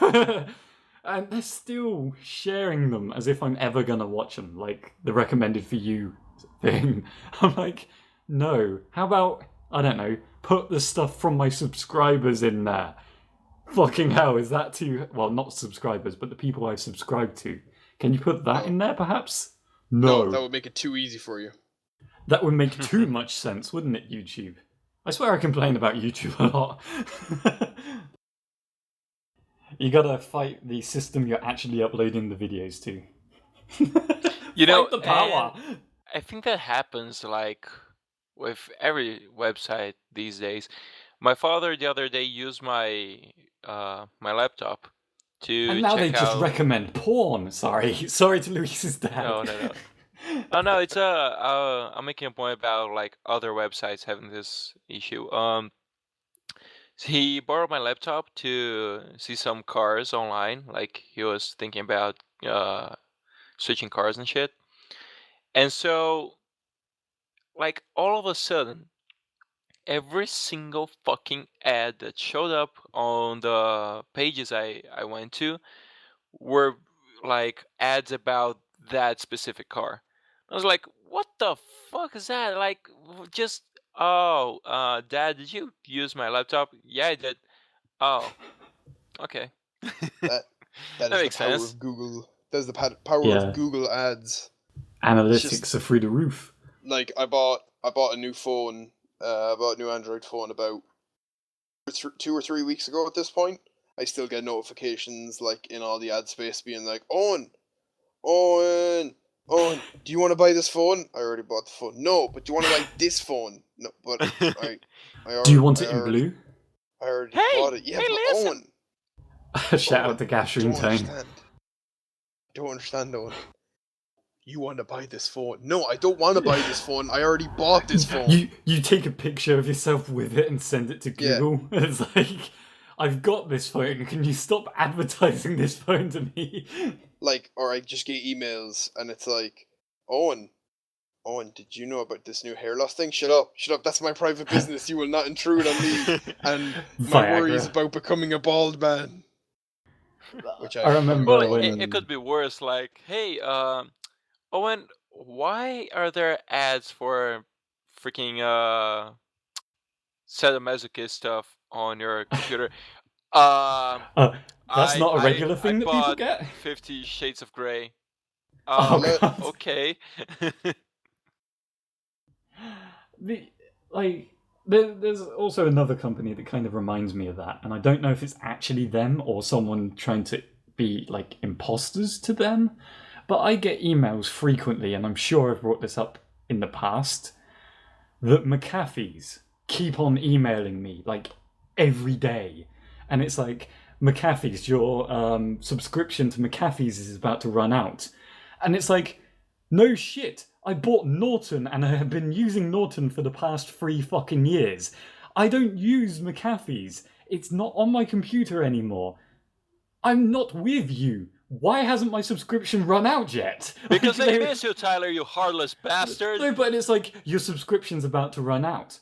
Speaker 1: And they're still sharing them as if I'm ever going to watch them, like the recommended for you thing. I'm like, no. How about, I don't know, put the stuff from my subscribers in there? Fucking hell, is that too... Well, not subscribers, but the people I've subscribed to. Can you put that in there, perhaps? No.
Speaker 3: That would make it too easy for you.
Speaker 1: That would make too much sense, wouldn't it, YouTube? I swear I complain about YouTube a lot. You gotta fight the system you're actually uploading the videos to.
Speaker 2: You know,
Speaker 1: fight the power.
Speaker 2: I think that happens like with every website these days. My father the other day used my my laptop to
Speaker 1: and now
Speaker 2: check
Speaker 1: they just
Speaker 2: out...
Speaker 1: recommend porn. Sorry to Luis's dad.
Speaker 2: No. Oh no, it's I'm making a point about like other websites having this issue. He borrowed my laptop to see some cars online. Like he was thinking about switching cars and shit. And so, like all of a sudden, every single fucking ad that showed up on the pages I went to were like ads about that specific car. I was like, what the fuck is that? Like, just, Dad, did you use my laptop? Yeah, I did. Oh, okay.
Speaker 3: That is
Speaker 2: makes
Speaker 3: the power
Speaker 2: sense.
Speaker 3: of Google. That's the power of Google ads.
Speaker 1: Analytics are through the roof.
Speaker 3: Like, I bought a new phone, I bought a new Android phone about 2 or 3 weeks ago at this point. I still get notifications, like, in all the ad space being like, Owen, do you want to buy this phone? I already bought the phone. No, but do you want to buy this phone? No, but I already,
Speaker 1: do you want it in blue?
Speaker 3: I already bought it. Yeah, but
Speaker 2: listen.
Speaker 3: Owen.
Speaker 1: Shout out to Gashroom Tone.
Speaker 3: Don't understand, Owen. You want to buy this phone? No, I don't want to buy this phone. I already bought this phone.
Speaker 1: You take a picture of yourself with it and send it to Google. Yeah. It's like, I've got this phone. Can you stop advertising this phone to me?
Speaker 3: Like, or I just get emails and it's like, Owen, did you know about this new hair loss thing? Shut up. That's my private business. You will not intrude on me and my worries about becoming a bald man. Which
Speaker 1: I remember
Speaker 2: Well,
Speaker 1: when
Speaker 2: it could be worse. Like, hey, Owen, why are there ads for freaking sadomasochist stuff on your computer?
Speaker 1: that's not a regular
Speaker 2: I
Speaker 1: thing that people
Speaker 2: bought
Speaker 1: get.
Speaker 2: 50 Shades of Grey.
Speaker 1: Oh god.
Speaker 2: Okay.
Speaker 1: There's also another company that kind of reminds me of that, and I don't know if it's actually them or someone trying to be like imposters to them, but I get emails frequently, and I'm sure I've brought this up in the past, that McAfee's keep on emailing me like every day, and it's like, McAfee's, your subscription to McAfee's is about to run out, and it's like, no shit. I bought Norton and I have been using Norton for the past 3 fucking years. I don't use McAfee's. It's not on my computer anymore. I'm not with you. Why hasn't my subscription run out yet?
Speaker 2: Because they miss you, Tyler, you heartless bastard.
Speaker 1: No, but it's like, your subscription's about to run out.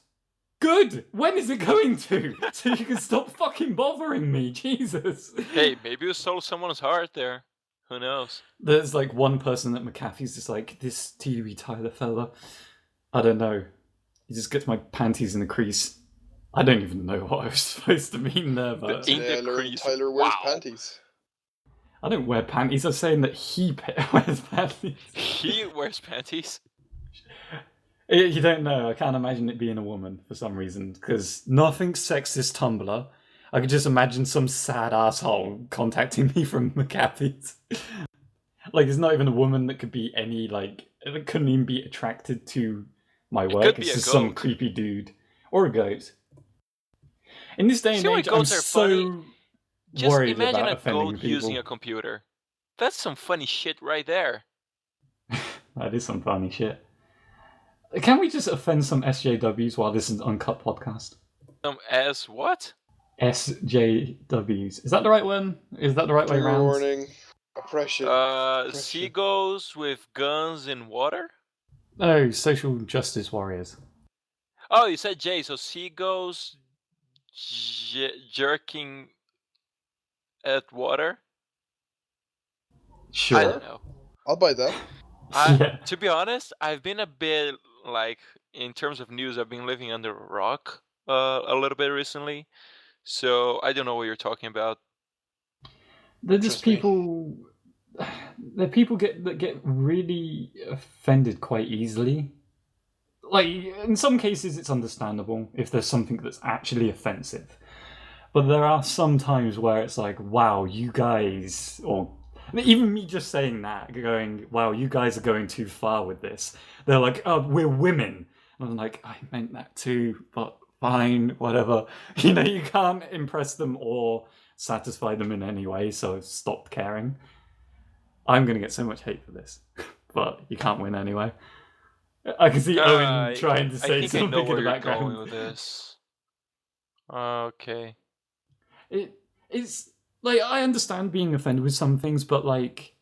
Speaker 1: Good! When is it going to? So you can stop fucking bothering me, Jesus.
Speaker 2: Hey, maybe you stole someone's heart there. Who knows?
Speaker 1: There's like one person at McAfee's just like, this TDBTyler fella, I don't know. He just gets my panties in the crease. I don't even know what I was supposed to mean there, but...
Speaker 3: Tyler wears panties.
Speaker 1: I don't wear panties. I'm saying that he wears panties.
Speaker 2: He wears panties?
Speaker 1: You don't know. I can't imagine it being a woman for some reason, because nothing sexist Tumblr. I could just imagine some sad asshole contacting me from McAfee's. Like, there's not even a woman that could be any, like, that couldn't even be attracted to my work. It's just some creepy dude. Or a goat. In this day and age, I'm so worried about offending people. Just imagine a goat
Speaker 2: using a computer. That's some funny shit right there.
Speaker 1: That is some funny shit. Can we just offend some SJWs while this is an Uncut podcast?
Speaker 2: Some S what?
Speaker 1: SJWs. Is that the right one? Is that the right way around?
Speaker 3: Warning. Oppression.
Speaker 2: Seagulls with guns in water?
Speaker 1: Oh, social justice warriors.
Speaker 2: Oh, you said J, so seagulls jerking at water?
Speaker 1: Sure.
Speaker 2: I don't know.
Speaker 3: I'll buy that.
Speaker 2: To be honest, I've been a bit, like, in terms of news, I've been living under a rock a little bit recently. So I don't know what you're talking about.
Speaker 1: They're just people. They're people that get really offended quite easily. Like, in some cases, it's understandable if there's something that's actually offensive. But there are some times where it's like, wow, you guys, or even me just saying that, going, wow, you guys are going too far with this. They're like, oh, we're women. And I'm like, I meant that too, but fine, whatever. You know, you can't impress them or satisfy them in any way, so I've stopped caring. I'm going to get so much hate for this, but you can't win anyway. I can see Owen trying to say something in the background.
Speaker 2: Going with this. Okay.
Speaker 1: It's like, I understand being offended with some things, but like,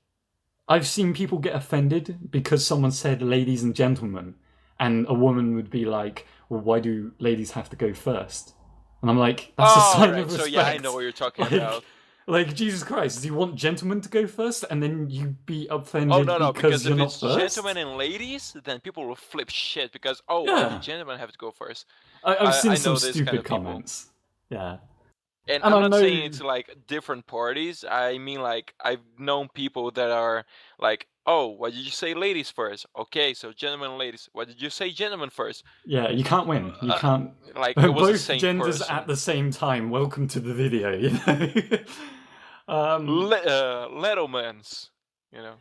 Speaker 1: I've seen people get offended because someone said ladies and gentlemen, and a woman would be like, well, why do ladies have to go first? And I'm like, that's a sign of respect.
Speaker 2: So yeah, I know what you're talking about.
Speaker 1: Like, Jesus Christ, do you want gentlemen to go first and then you be offended
Speaker 2: because
Speaker 1: you're
Speaker 2: if
Speaker 1: not
Speaker 2: it's
Speaker 1: first?
Speaker 2: Gentlemen and ladies, then people will flip shit because, why do gentlemen have to go first?
Speaker 1: I've seen some stupid comments. Yeah.
Speaker 2: And I'm not saying it's like different parties. I mean, like, I've known people that are like, oh, why did you say ladies first? Okay, so gentlemen and ladies. Why did you say gentlemen first?
Speaker 1: Yeah, you can't win. You can't.
Speaker 2: Like, it was
Speaker 1: both
Speaker 2: the same
Speaker 1: genders
Speaker 2: person.
Speaker 1: at the same time. Welcome to the video. You know.
Speaker 2: Littlemans. You know.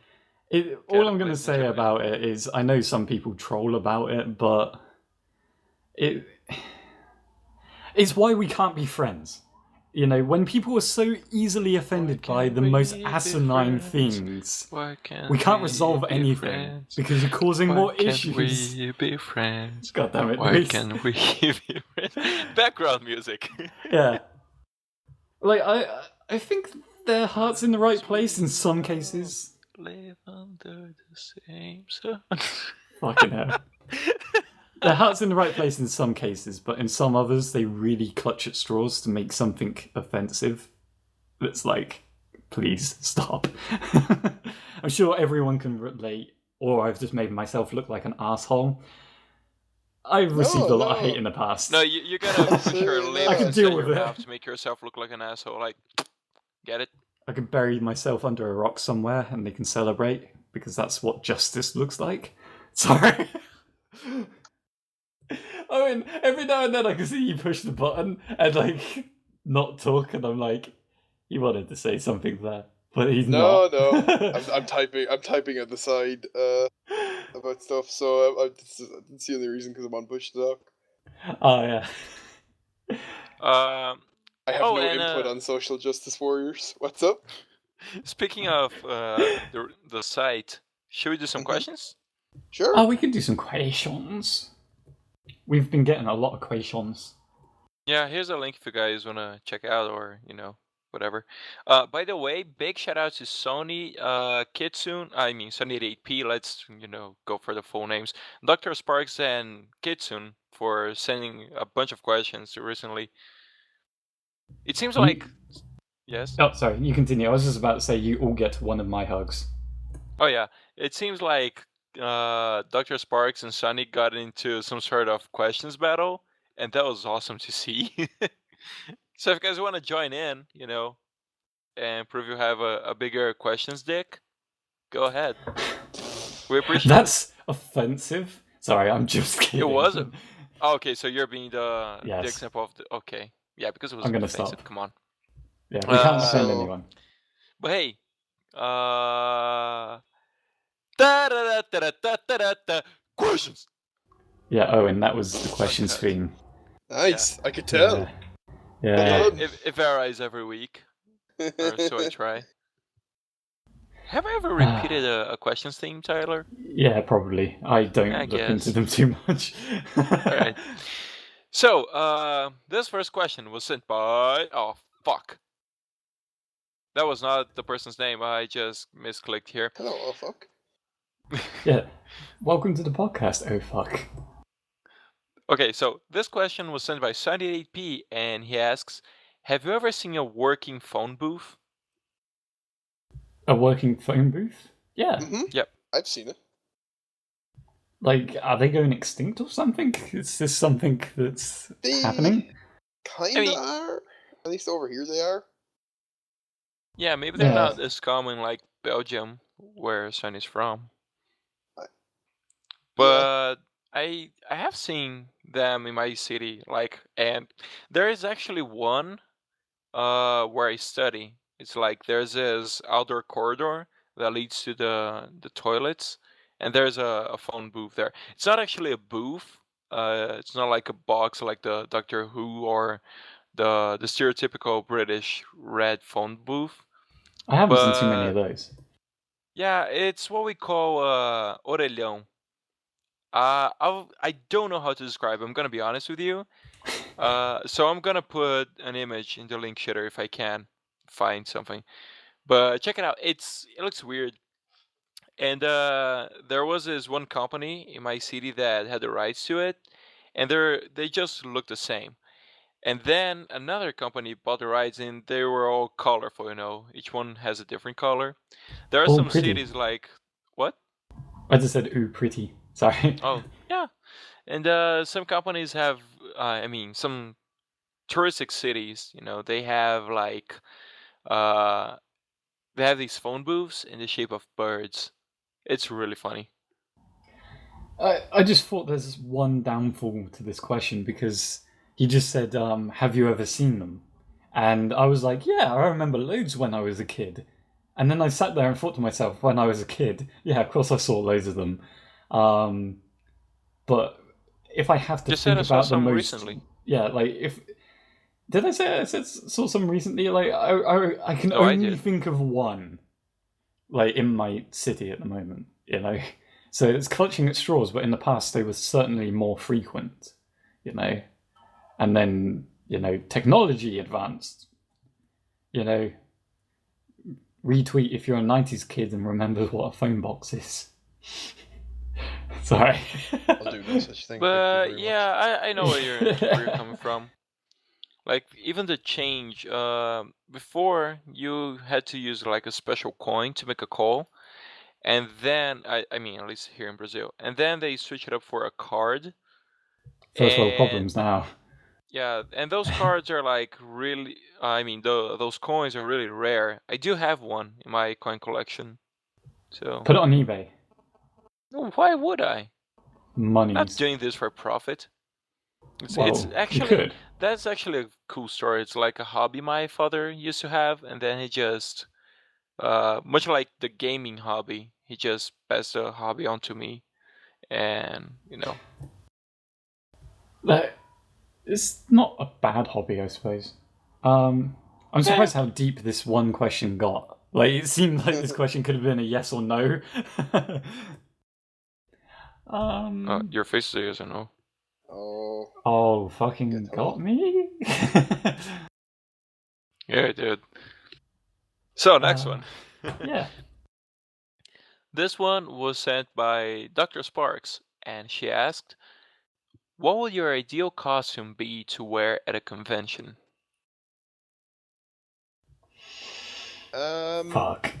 Speaker 1: All I'm going to say about it is, I know some people troll about it, but it's why we can't be friends. You know, when people are so easily offended by the most asinine things, we can't resolve anything because you're causing more issues.
Speaker 2: Why can't we be friends?
Speaker 1: God damn it,
Speaker 2: why can't we be friends? Background music.
Speaker 1: Yeah. Like, I think their heart's in the right place in some cases.
Speaker 2: Live under the same sun.
Speaker 1: Fucking hell. Their heart's in the right place in some cases, but in some others, they really clutch at straws to make something offensive that's, like, please stop. I'm sure everyone can relate, or I've just made myself look like an asshole. I've received a lot of hate in the past.
Speaker 2: No, you gotta push your lips
Speaker 1: I can
Speaker 2: inside
Speaker 1: deal with
Speaker 2: your
Speaker 1: it.
Speaker 2: mouth to make yourself look like an asshole. Like, get it?
Speaker 1: I could bury myself under a rock somewhere and they can celebrate, because that's what justice looks like. Sorry. Oh, and every now and then I can see you push the button and like not talk, and I'm like, he wanted to say something there, but he's not.
Speaker 3: No. I'm typing on the side about stuff, so I didn't see any reason because I'm on push to talk.
Speaker 1: Oh yeah.
Speaker 3: I have no input on social justice warriors. What's up?
Speaker 2: Speaking of the site, should we do some questions?
Speaker 3: Sure.
Speaker 1: Oh, we can do some questions. We've been getting a lot of questions.
Speaker 2: Yeah, here's a link if you guys want to check out, or whatever. By the way, big shout out to Sony, Kitsune. I mean Sony 8P. Let's go for the full names. Dr. Sparks and Kitsune for sending a bunch of questions recently. It seems like yes.
Speaker 1: Oh, sorry. You continue. I was just about to say you all get one of my hugs.
Speaker 2: Oh yeah, it seems like Dr. Sparks and Sunny got into some sort of questions battle, and that was awesome to see. So if you guys want to join in, and prove you have a bigger questions dick, go ahead. We appreciate
Speaker 1: That's offensive. Sorry, I'm just kidding.
Speaker 2: It wasn't. Oh, okay, so you're being the
Speaker 1: Yes.
Speaker 2: example of the... Okay. Yeah, because it was
Speaker 1: I'm gonna
Speaker 2: offensive.
Speaker 1: stop.
Speaker 2: Come on.
Speaker 1: Yeah, we can't offend
Speaker 3: so-
Speaker 1: anyone.
Speaker 2: But hey, questions.
Speaker 1: Yeah, Owen, that was the questions
Speaker 2: Uncut.
Speaker 1: theme.
Speaker 3: Nice. I could tell.
Speaker 1: Yeah.
Speaker 2: It varies every week, or so I try. Have I ever repeated a questions theme, Tyler?
Speaker 1: Yeah, probably. I don't
Speaker 2: I
Speaker 1: look
Speaker 2: guess.
Speaker 1: into them too much.
Speaker 2: Alright. So, this first question was sent by... Oh, fuck. That was not the person's name. I just misclicked here.
Speaker 3: Hello, oh fuck.
Speaker 1: Yeah. Welcome to the podcast. Oh, fuck.
Speaker 2: Okay, so this question was sent by Sunny8P, and he asks, have you ever seen a working phone booth?
Speaker 1: A working phone booth? Yeah.
Speaker 3: Mm-hmm.
Speaker 2: Yep.
Speaker 3: I've seen it.
Speaker 1: Like, are they going extinct or something? Is this something that's
Speaker 3: They
Speaker 1: happening?
Speaker 3: Kinda are. At least over here they are.
Speaker 2: Yeah, maybe they're
Speaker 1: Yeah.
Speaker 2: not as common like Belgium, where Sunny's from. But I have seen them in my city, and there is actually one where I study. It's like there's this outdoor corridor that leads to the toilets, and there's a phone booth there. It's not actually a booth. It's not like a box like the Doctor Who or the stereotypical British red phone booth.
Speaker 1: I haven't seen too many of those.
Speaker 2: Yeah, it's what we call Orelhão. I don't know how to describe it. I'm gonna be honest with you. So I'm gonna put an image in the link shitter if I can find something. But check it out. It looks weird. And there was this one company in my city that had the rights to it, and they just look the same. And then another company bought the rights, and they were all colorful. Each one has a different color. There are
Speaker 1: Oh,
Speaker 2: some
Speaker 1: pretty.
Speaker 2: cities like what?
Speaker 1: I just said, ooh, pretty. Sorry.
Speaker 2: Oh, yeah. And some companies have, some touristic cities, they have they have these phone booths in the shape of birds. It's really funny.
Speaker 1: I just thought there's one downfall to this question, because he just said, have you ever seen them? And I was like, yeah, I remember loads when I was a kid. And then I sat there and thought to myself, when I was a kid, yeah, of course I saw loads of them. But if I have to
Speaker 2: Just
Speaker 1: think
Speaker 2: said I saw
Speaker 1: about the
Speaker 2: some
Speaker 1: most...
Speaker 2: recently.
Speaker 1: Yeah, did I say I saw some recently? I can
Speaker 2: Oh, I
Speaker 1: only
Speaker 2: did.
Speaker 1: think of one, in my city at the moment, So it's clutching at straws, but in the past they were certainly more frequent, And then, technology advanced, Retweet if you're a 90s kid and remembers what a phone box is. Sorry.
Speaker 3: I'll do no such thing.
Speaker 2: But
Speaker 3: Thank you very
Speaker 2: yeah, I know where you're coming from. Like even the change. Before you had to use like a special coin to make a call, and then I mean at least here in Brazil, and then they switch it up for a card.
Speaker 1: First world
Speaker 2: And
Speaker 1: problems now.
Speaker 2: yeah, and those cards are like really. I mean, those coins are really rare. I do have one in my coin collection. So
Speaker 1: Put it on eBay.
Speaker 2: no, why would I?
Speaker 1: Money.
Speaker 2: Not doing this for profit. It's
Speaker 1: You
Speaker 2: actually
Speaker 1: could.
Speaker 2: that's actually a cool story. It's like a hobby my father used to have, and then he just much like the gaming hobby, he just passed the hobby on to me, and
Speaker 1: It's not a bad hobby, I suppose. I'm surprised how deep this one question got. Like, it seemed like this question could have been a yes or no.
Speaker 2: Your face is a yes or no.
Speaker 1: Oh, fucking got me?
Speaker 2: Yeah, it did. So, next one.
Speaker 1: Yeah.
Speaker 2: This one was sent by Dr. Sparks, and she asked, what would your ideal costume be to wear at a convention?
Speaker 1: Fuck.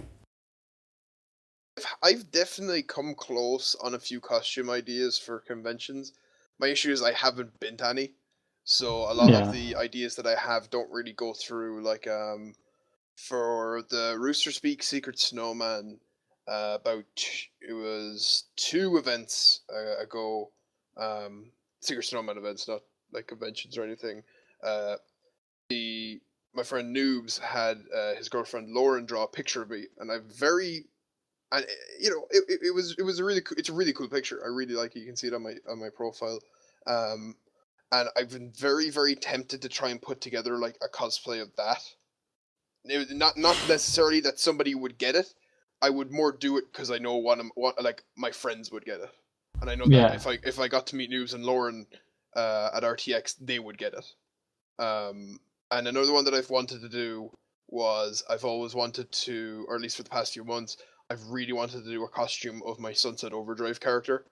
Speaker 3: I've definitely come close on a few costume ideas for conventions. My issue is I haven't been to any, so a lot of the ideas that I have don't really go through. Like for the Rooster Speak Secret Snowman, it was 2 events ago. Secret Snowman events, not like conventions or anything. My friend Noobs had his girlfriend Lauren draw a picture of me, and it was a really it's a really cool picture. I really like it. You can see it on my profile. And I've been very, very tempted to try and put together like a cosplay of that. Not necessarily that somebody would get it. I would more do it because I know what like my friends would get it, and I know that if I got to meet Noobs and Lauren at RTX, they would get it. And another one that I've wanted to do was I've always wanted to, or at least for the past few months, I've really wanted to do a costume of my Sunset Overdrive character,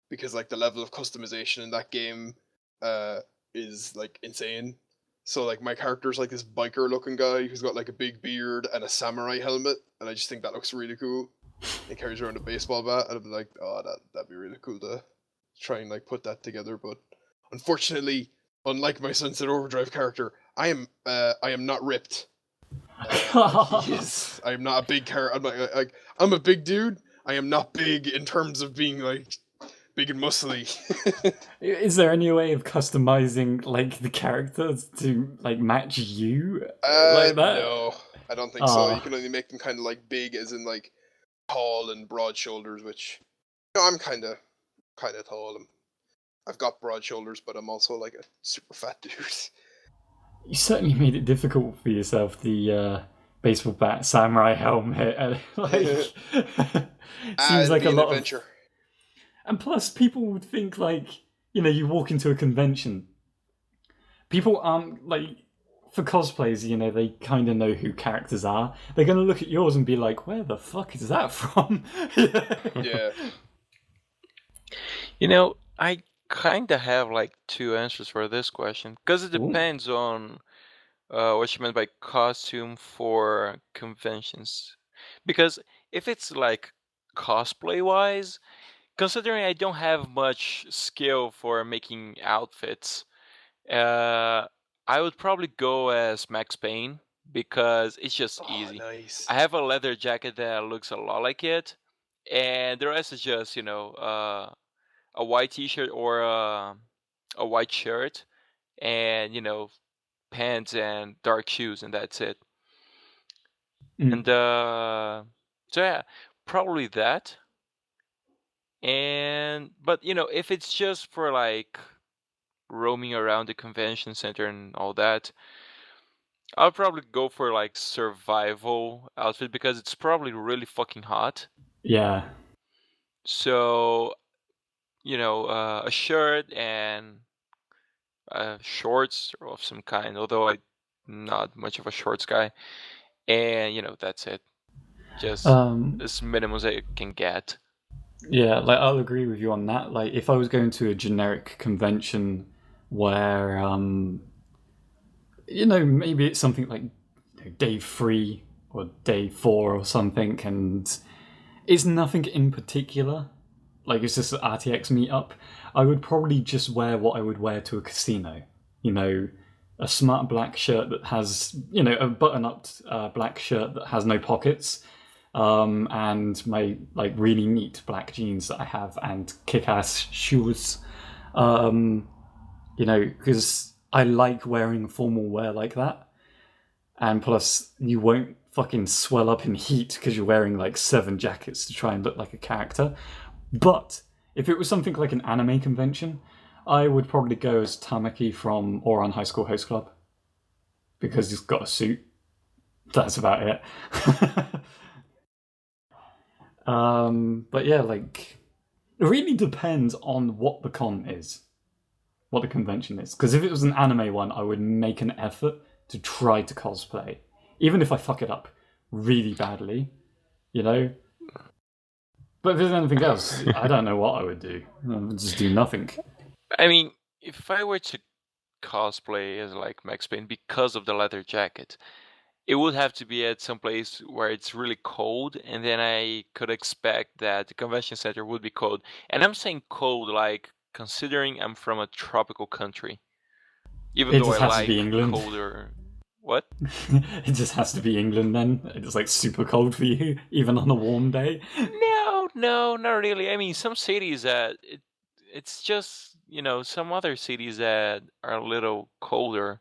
Speaker 3: because like the level of customization in that game is like insane. So like my character's like this biker looking guy who's got like a big beard and a samurai helmet, and I just think that looks really cool. He carries around a baseball bat, and I'd be like, oh, that'd be really cool to try and like put that together. But unfortunately, unlike my Sunset Overdrive character, I am not ripped. I am not a big character. I'm a big dude. I am not big in terms of being like big and muscly.
Speaker 1: Is there any way of customizing like the characters to like match you like that?
Speaker 3: No, I don't think so. You can only make them kind of like big, as in like tall and broad shoulders. Which I'm kind of tall. I've got broad shoulders, but I'm also like a super fat dude.
Speaker 1: You certainly made it difficult for yourself. The baseball bat, samurai helmet, like seems like a lot
Speaker 3: adventure.
Speaker 1: And plus, people would think like, you walk into a convention. People aren't like, for cosplayers, they kind of know who characters are. They're going to look at yours and be like, where the fuck is that from?
Speaker 3: Yeah.
Speaker 2: I kind of have like 2 answers for this question, because it depends on what you meant by costume for conventions. Because if it's like cosplay wise, considering I don't have much skill for making outfits, I would probably go as Max Payne, because it's just easy.
Speaker 3: Nice.
Speaker 2: I have a leather jacket that looks a lot like it, and the rest is just a white t-shirt or a white shirt, and pants and dark shoes, and that's it. And so yeah, probably that. But if it's just for like roaming around the convention center and all that, I'll probably go for like survival outfit, because it's probably really fucking hot.
Speaker 1: Yeah.
Speaker 2: So a shirt and shorts of some kind, although I'm not much of a shorts guy, and that's it. Just as minimum as I can get.
Speaker 1: Yeah, like I'll agree with you on that. Like if I was going to a generic convention where maybe it's something like day 3 or day 4 or something, and it's nothing in particular. Like, it's just an RTX meetup. I would probably just wear what I would wear to a casino. A smart black shirt that has, a button-up black shirt that has no pockets, and my really neat black jeans that I have, and kick-ass shoes. Because I like wearing formal wear like that, and plus you won't fucking swell up in heat because you're wearing 7 jackets to try and look like a character. But if it was something like an anime convention, I would probably go as Tamaki from Ouran High School Host Club, because he's got a suit. That's about it. But yeah, it really depends on what the con is, what the convention is. Because if it was an anime one, I would make an effort to try to cosplay, even if I fuck it up really badly, But if there's anything else, I don't know what I would do. I would just do nothing.
Speaker 2: I mean, if I were to cosplay as Max Payne because of the leather jacket, it would have to be at some place where it's really cold, and then I could expect that the convention center would be cold. And I'm saying cold, considering I'm from a tropical country. Even though I like colder. What?
Speaker 1: It just has to be England then? It's super cold for you, even on a warm day?
Speaker 2: No, not really. I mean, some cities that it's just, some other cities that are a little colder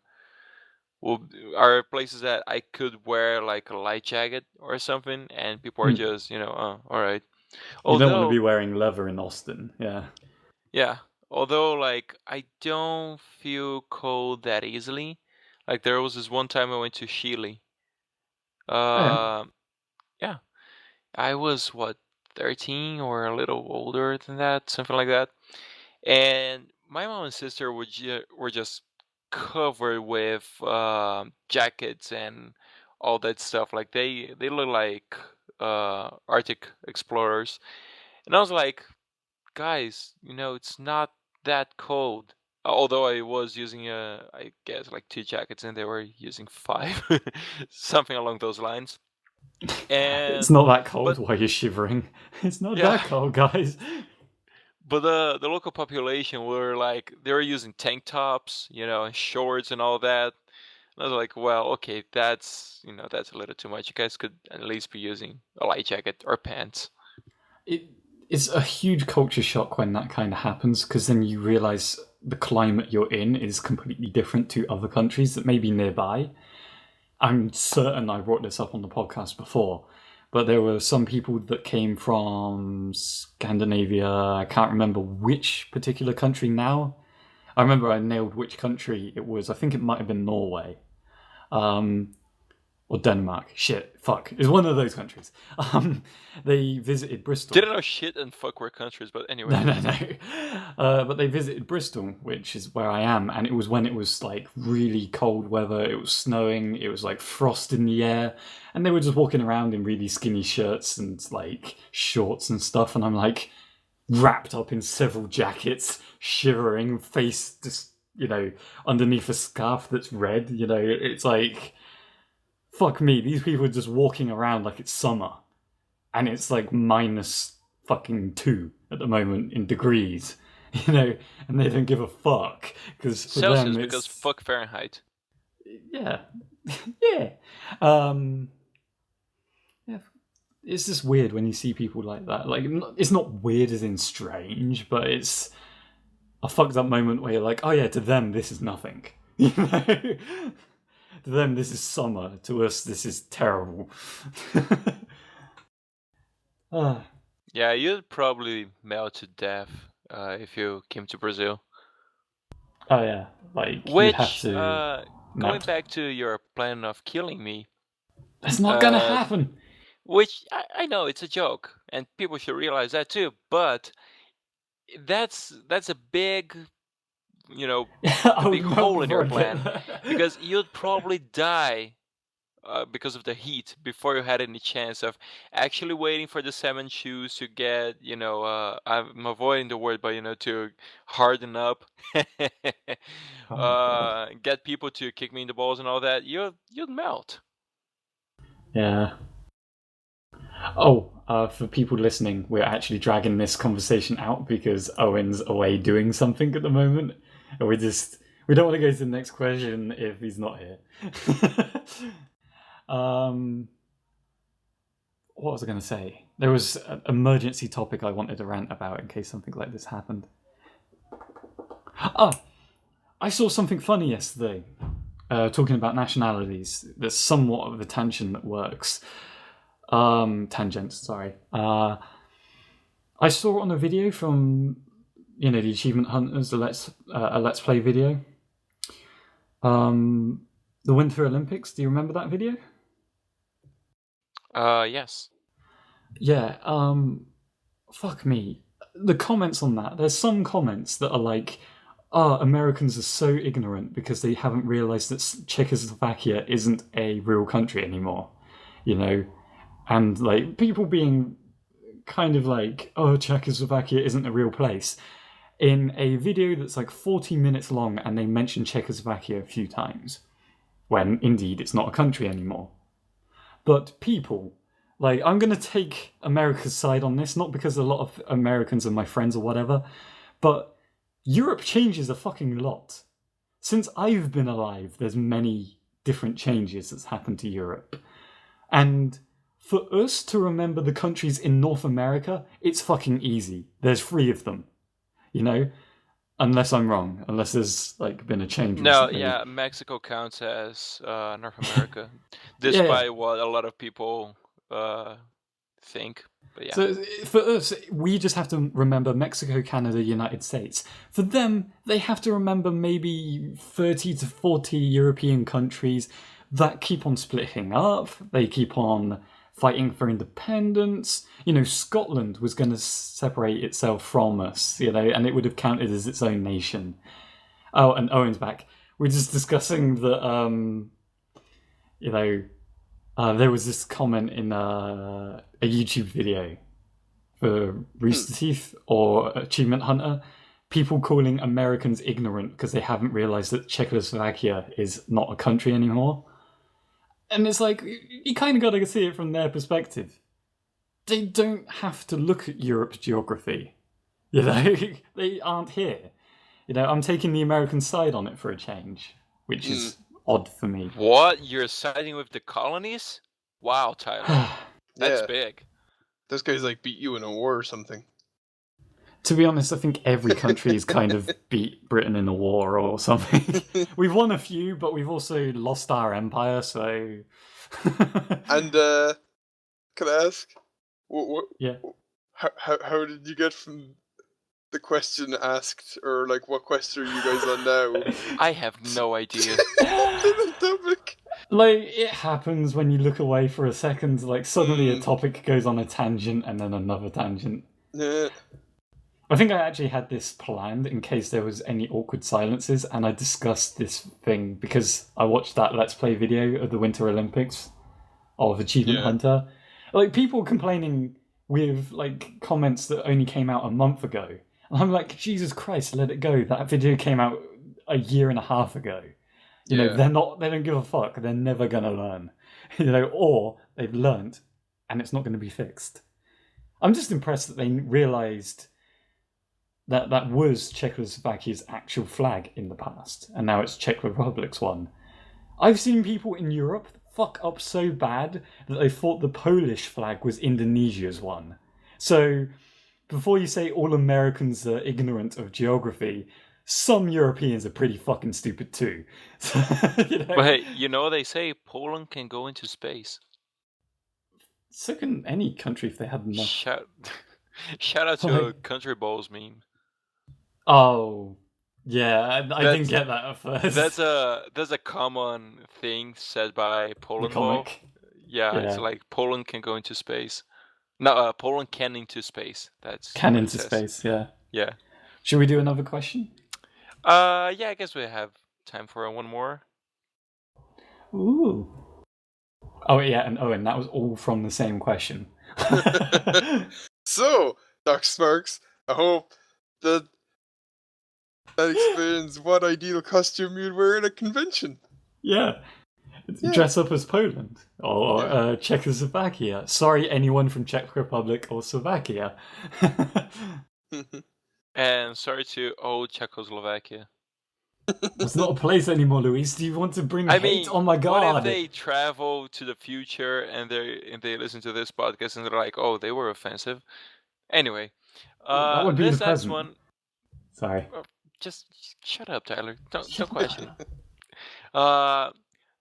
Speaker 2: are places that I could wear a light jacket or something, and people are just, all right.
Speaker 1: You don't want to be wearing leather in Austin, yeah.
Speaker 2: Yeah, although I don't feel cold that easily. There was this one time I went to Chile. Yeah, I was 13 or a little older than that, something like that. And my mom and sister were just covered with jackets and all that stuff. They look like Arctic explorers. And I was like, guys, it's not that cold. Although I was using I guess 2 jackets, and they were using 5, something along those lines. And
Speaker 1: it's not that cold while you're shivering. It's not that cold, guys.
Speaker 2: But the local population were they were using tank tops, and shorts and all that. And I was like, well, okay, that's that's a little too much. You guys could at least be using a light jacket or pants.
Speaker 1: It's a huge culture shock when that kind of happens, because then you realize the climate you're in is completely different to other countries that may be nearby. I'm certain I brought this up on the podcast before, but there were some people that came from Scandinavia. I can't remember which particular country now. I remember I nailed which country it was. I think it might have been Norway. Or Denmark. Shit. Fuck. It's one of those countries. They visited Bristol.
Speaker 2: Didn't know shit and fuck were countries, but anyway.
Speaker 1: No. But they visited Bristol, which is where I am, and it was when it was really cold weather. It was snowing. It was frost in the air, and they were just walking around in really skinny shirts and shorts and stuff. And I'm wrapped up in several jackets, shivering, face just underneath a scarf that's red. It's fuck me, these people are just walking around like it's summer. And it's minus fucking 2 at the moment in degrees. And they don't give a fuck. Because for
Speaker 2: Celsius,
Speaker 1: them it's...
Speaker 2: because fuck Fahrenheit.
Speaker 1: Yeah. Yeah. Yeah. It's just weird when you see people like that. It's not weird as in strange, but it's a fucked up moment where you're like, oh yeah, to them this is nothing. To them, this is summer. To us, this is terrible.
Speaker 2: Yeah, you'd probably melt to death if you came to Brazil.
Speaker 1: Oh, yeah.
Speaker 2: Which, have to going back to your plan of killing me...
Speaker 1: That's not gonna happen!
Speaker 2: Which, I know, it's a joke, and people should realize that too, but that's a big... a big hole in your plan, because you'd probably die because of the heat, before you had any chance of actually waiting for the salmon shoes to get, I'm avoiding the word, but to harden up,
Speaker 1: Oh,
Speaker 2: get people to kick me in the balls and all that, you'd melt.
Speaker 1: yeah. Oh, for people listening, we're actually dragging this conversation out because Owen's away doing something at the moment, and we don't want to go to the next question if he's not here. What was I going to say? There was an emergency topic I wanted to rant about in case something like this happened. I saw something funny yesterday, talking about nationalities. There's somewhat of a tangent that works. Sorry. I saw it on a video from, the Achievement Hunters, a Let's Play video. The Winter Olympics, do you remember that video?
Speaker 2: Yes.
Speaker 1: Yeah, fuck me. The comments on that, there's some comments that are like, Americans are so ignorant because they haven't realised that Czechoslovakia isn't a real country anymore, and like people being kind of like, oh, Czechoslovakia isn't a real place, in a video that's like 40 minutes long, and they mention Czechoslovakia a few times, when indeed it's not a country anymore. But people, like, I'm going to take America's side on this, not because a lot of Americans are my friends or whatever, but Europe changes a fucking lot. Since I've been alive, there's many different changes that's happened to Europe. And for us to remember the countries in North America, it's fucking easy. There's 3 of them, unless I'm wrong, unless there's like been a change.
Speaker 2: No,
Speaker 1: recently.
Speaker 2: yeah, Mexico counts as North America, despite what a lot of people think. But yeah.
Speaker 1: So for us, we just have to remember Mexico, Canada, United States. For them, they have to remember maybe 30 to 40 European countries that keep on splitting up. They keep on fighting for independence. Scotland was going to separate itself from us, and it would have counted as its own nation. Oh, and Owen's back. We're just discussing that, there was this comment in a YouTube video for Rooster Teeth or Achievement Hunter, people calling Americans ignorant because they haven't realised that Czechoslovakia is not a country anymore. And it's like, you kind of got to see it from their perspective. They don't have to look at Europe's geography. They aren't here. I'm taking the American side on it for a change, which is odd for me.
Speaker 2: What? You're siding with the colonies? Wow, Tyler. That's big.
Speaker 3: Those guys beat you in a war or something.
Speaker 1: To be honest, I think every country has kind of beat Britain in a war or something. We've won a few, but we've also lost our empire, so...
Speaker 3: And, can I ask?
Speaker 1: Yeah.
Speaker 3: How did you get from the question asked, or what question are you guys on now?
Speaker 2: I have no idea.
Speaker 1: It happens when you look away for a second, suddenly a topic goes on a tangent and then another tangent.
Speaker 3: Yeah.
Speaker 1: I think I actually had this planned in case there was any awkward silences, and I discussed this thing because I watched that Let's Play video of the Winter Olympics of Achievement Hunter. People complaining with, comments that only came out a month ago. And I'm like, Jesus Christ, let it go. That video came out a year and a half ago. They don't give a fuck. They're never going to learn. Or they've learned and it's not going to be fixed. I'm just impressed that they realised that was Czechoslovakia's actual flag in the past, and now it's Czech Republic's one. I've seen people in Europe fuck up so bad that they thought the Polish flag was Indonesia's one. So, before you say all Americans are ignorant of geography, some Europeans are pretty fucking stupid too.
Speaker 2: But hey, they say Poland can go into space.
Speaker 1: So can any country if they had enough.
Speaker 2: Shout out to Country Balls meme.
Speaker 1: Oh, yeah, I didn't get that at first.
Speaker 2: That's a common thing said by Poland Ball. Yeah, it's like Poland can go into space. No, Poland can into space.
Speaker 1: Can into space, yeah.
Speaker 2: Yeah.
Speaker 1: Should we do another question?
Speaker 2: Yeah, I guess we have time for one more.
Speaker 1: Ooh. Oh yeah, and Owen, that was all from the same question.
Speaker 3: So, Dr. Sparks, I hope that explains what ideal costume you'd wear at a convention.
Speaker 1: Yeah. Dress up as Poland or Czechoslovakia. Sorry, anyone from Czech Republic or Slovakia.
Speaker 2: And sorry to old Czechoslovakia.
Speaker 1: It's not a place anymore, Luis. Do you want to bring hate on my God?
Speaker 2: What if they travel to the future and they listen to this podcast and they're like, oh, they were offensive? Anyway,
Speaker 1: that would be
Speaker 2: this
Speaker 1: the
Speaker 2: next
Speaker 1: present.
Speaker 2: one.
Speaker 1: Sorry.
Speaker 2: Just shut up, Tyler. Don't question.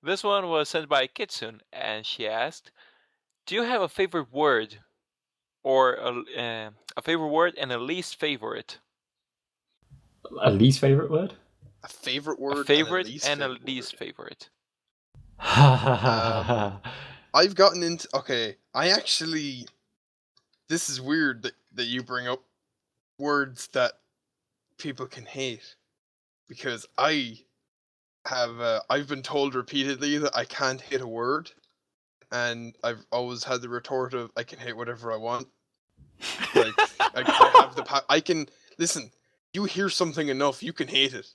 Speaker 2: This one was sent by Kitsune, and she asked, "Do you have a favorite word, or a favorite word and a least favorite?"
Speaker 1: A least favorite word?
Speaker 3: A favorite word,
Speaker 2: a favorite
Speaker 3: and
Speaker 2: a least favorite.
Speaker 3: I've gotten into... Okay, I actually... This is weird that you bring up words that people can hate. Because I've been told repeatedly that I can't hate a word. And I've always had the retort of, I can hate whatever I want. Like, I have the I can... Listen, you hear something enough, you can hate it.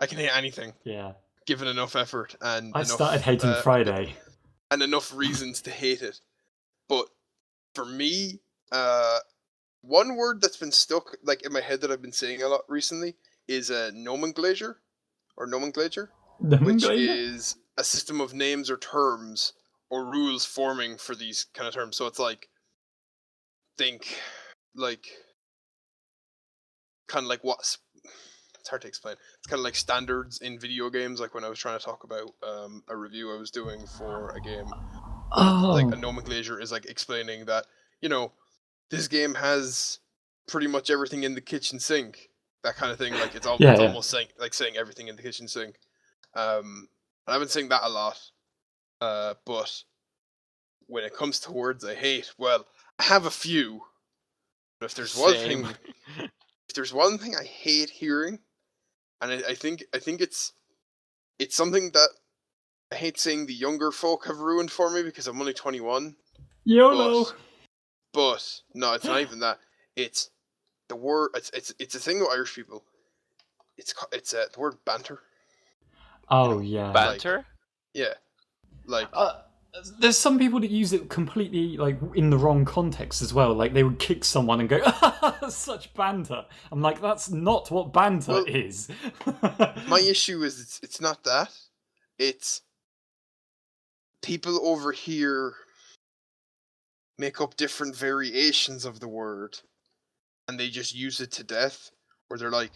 Speaker 3: I can hate anything.
Speaker 1: Yeah.
Speaker 3: Given enough effort and
Speaker 1: I
Speaker 3: enough,
Speaker 1: started hating Friday.
Speaker 3: And enough reasons to hate it. But for me, one word that's been stuck like in my head that I've been saying a lot recently is nomenclature, which is a system of names or terms or rules forming for these kind of terms. So it's like, think like kind of like what's... It's hard to explain. It's kind of like standards in video games, like when I was trying to talk about a review I was doing for a game. Like a nomenclature is like explaining that, you know, this game has pretty much everything in the kitchen sink. That kind of thing. Like it's almost saying everything in the kitchen sink. I've been saying that a lot. But when it comes to words I hate, well, I have a few. But if there's one thing I hate hearing, and I think it's something that I hate saying the younger folk have ruined for me because I'm only 21.
Speaker 1: YOLO.
Speaker 3: But no, it's not even that. It's the word. It's a thing with Irish people. It's the word banter.
Speaker 1: Oh yeah,
Speaker 2: banter.
Speaker 3: Yeah, like
Speaker 1: there's some people that use it completely like in the wrong context as well. Like they would kick someone and go, "Such banter." I'm like, that's not what banter is.
Speaker 3: My issue is it's not that. It's people over here make up different variations of the word, and they just use it to death. Where they're like,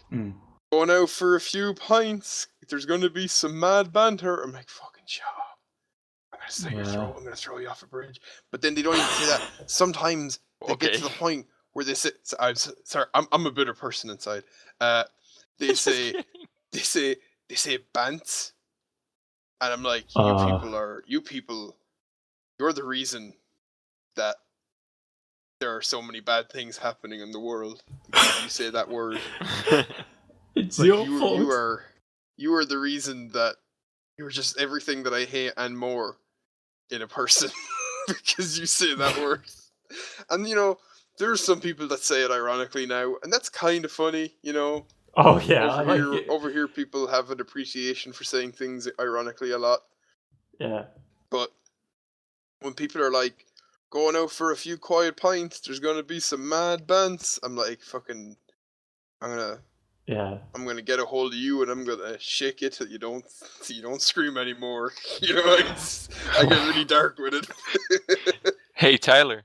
Speaker 3: going out for a few pints. There's going to be some mad banter. I'm like, fucking shut up. I'm going to slit your throat. I'm going to throw you off a bridge. But then they don't even say that. Sometimes they get to the point where they say, I'm sorry, I'm a bitter person inside. They say bants. And I'm like, you people, you're the reason that there are so many bad things happening in the world because you say that word.
Speaker 1: It's like your fault.
Speaker 3: You are the reason that you're just everything that I hate and more in a person because you say that word. And you know, there's some people that say it ironically now, and that's kind of funny, you know.
Speaker 1: Oh yeah,
Speaker 3: over here people have an appreciation for saying things ironically a lot.
Speaker 1: Yeah.
Speaker 3: But when people are like, going out for a few quiet pints, there's gonna be some mad bands, I'm like, fucking, I'm gonna get a hold of you and I'm gonna shake it till you don't scream anymore. You know, I get really dark with it.
Speaker 2: Hey Tyler.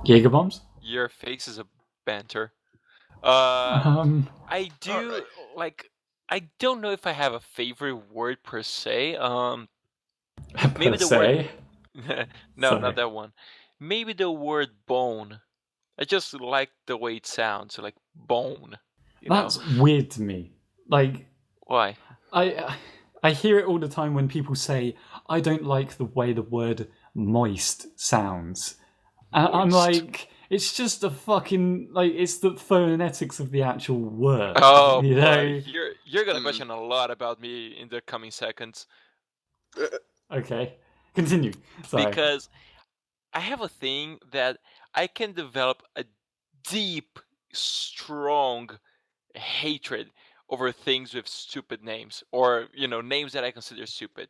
Speaker 1: Jaeger bombs?
Speaker 2: Your face is a banter. I do I don't know if I have a favorite word per se. Maybe the word. No,
Speaker 1: Sorry.
Speaker 2: not that one. Maybe the word bone. I just like the way it sounds, like bone.
Speaker 1: That's weird to me. Like,
Speaker 2: why?
Speaker 1: I hear it all the time when people say, I don't like the way the word moist sounds. I'm like, it's just a fucking, like, it's the phonetics of the actual word.
Speaker 2: Oh,
Speaker 1: you know?
Speaker 2: You're gonna question a lot about me in the coming seconds.
Speaker 1: Okay. Continue. Sorry.
Speaker 2: Because I have a thing that I can develop a deep, strong hatred over things with stupid names, or names that I consider stupid.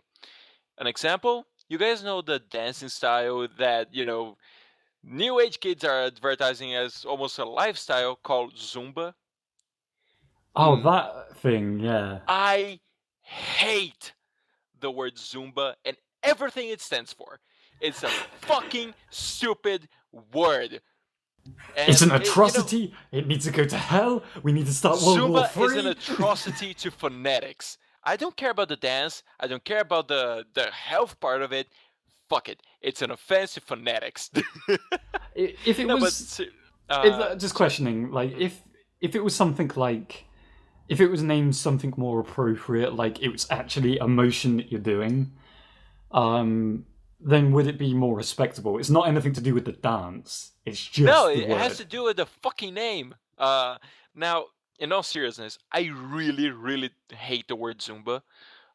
Speaker 2: An example, you guys know the dancing style that new age kids are advertising as almost a lifestyle called Zumba.
Speaker 1: Oh, that thing, yeah.
Speaker 2: I hate the word Zumba and everything it stands for. It's a fucking stupid word. And
Speaker 1: it's an atrocity. It needs to go to hell. We need to start World War III.
Speaker 2: Zumba is an atrocity to phonetics. I don't care about the dance. I don't care about the health part of it. Fuck it. It's an offense to phonetics.
Speaker 1: If it was... just questioning, like, if it was something like... If it was named something more appropriate, like it was actually a motion that you're doing, then would it be more respectable? It's not anything to do with the dance. It's just
Speaker 2: it has to do with the fucking name. Now, in all seriousness, I really, really hate the word Zumba.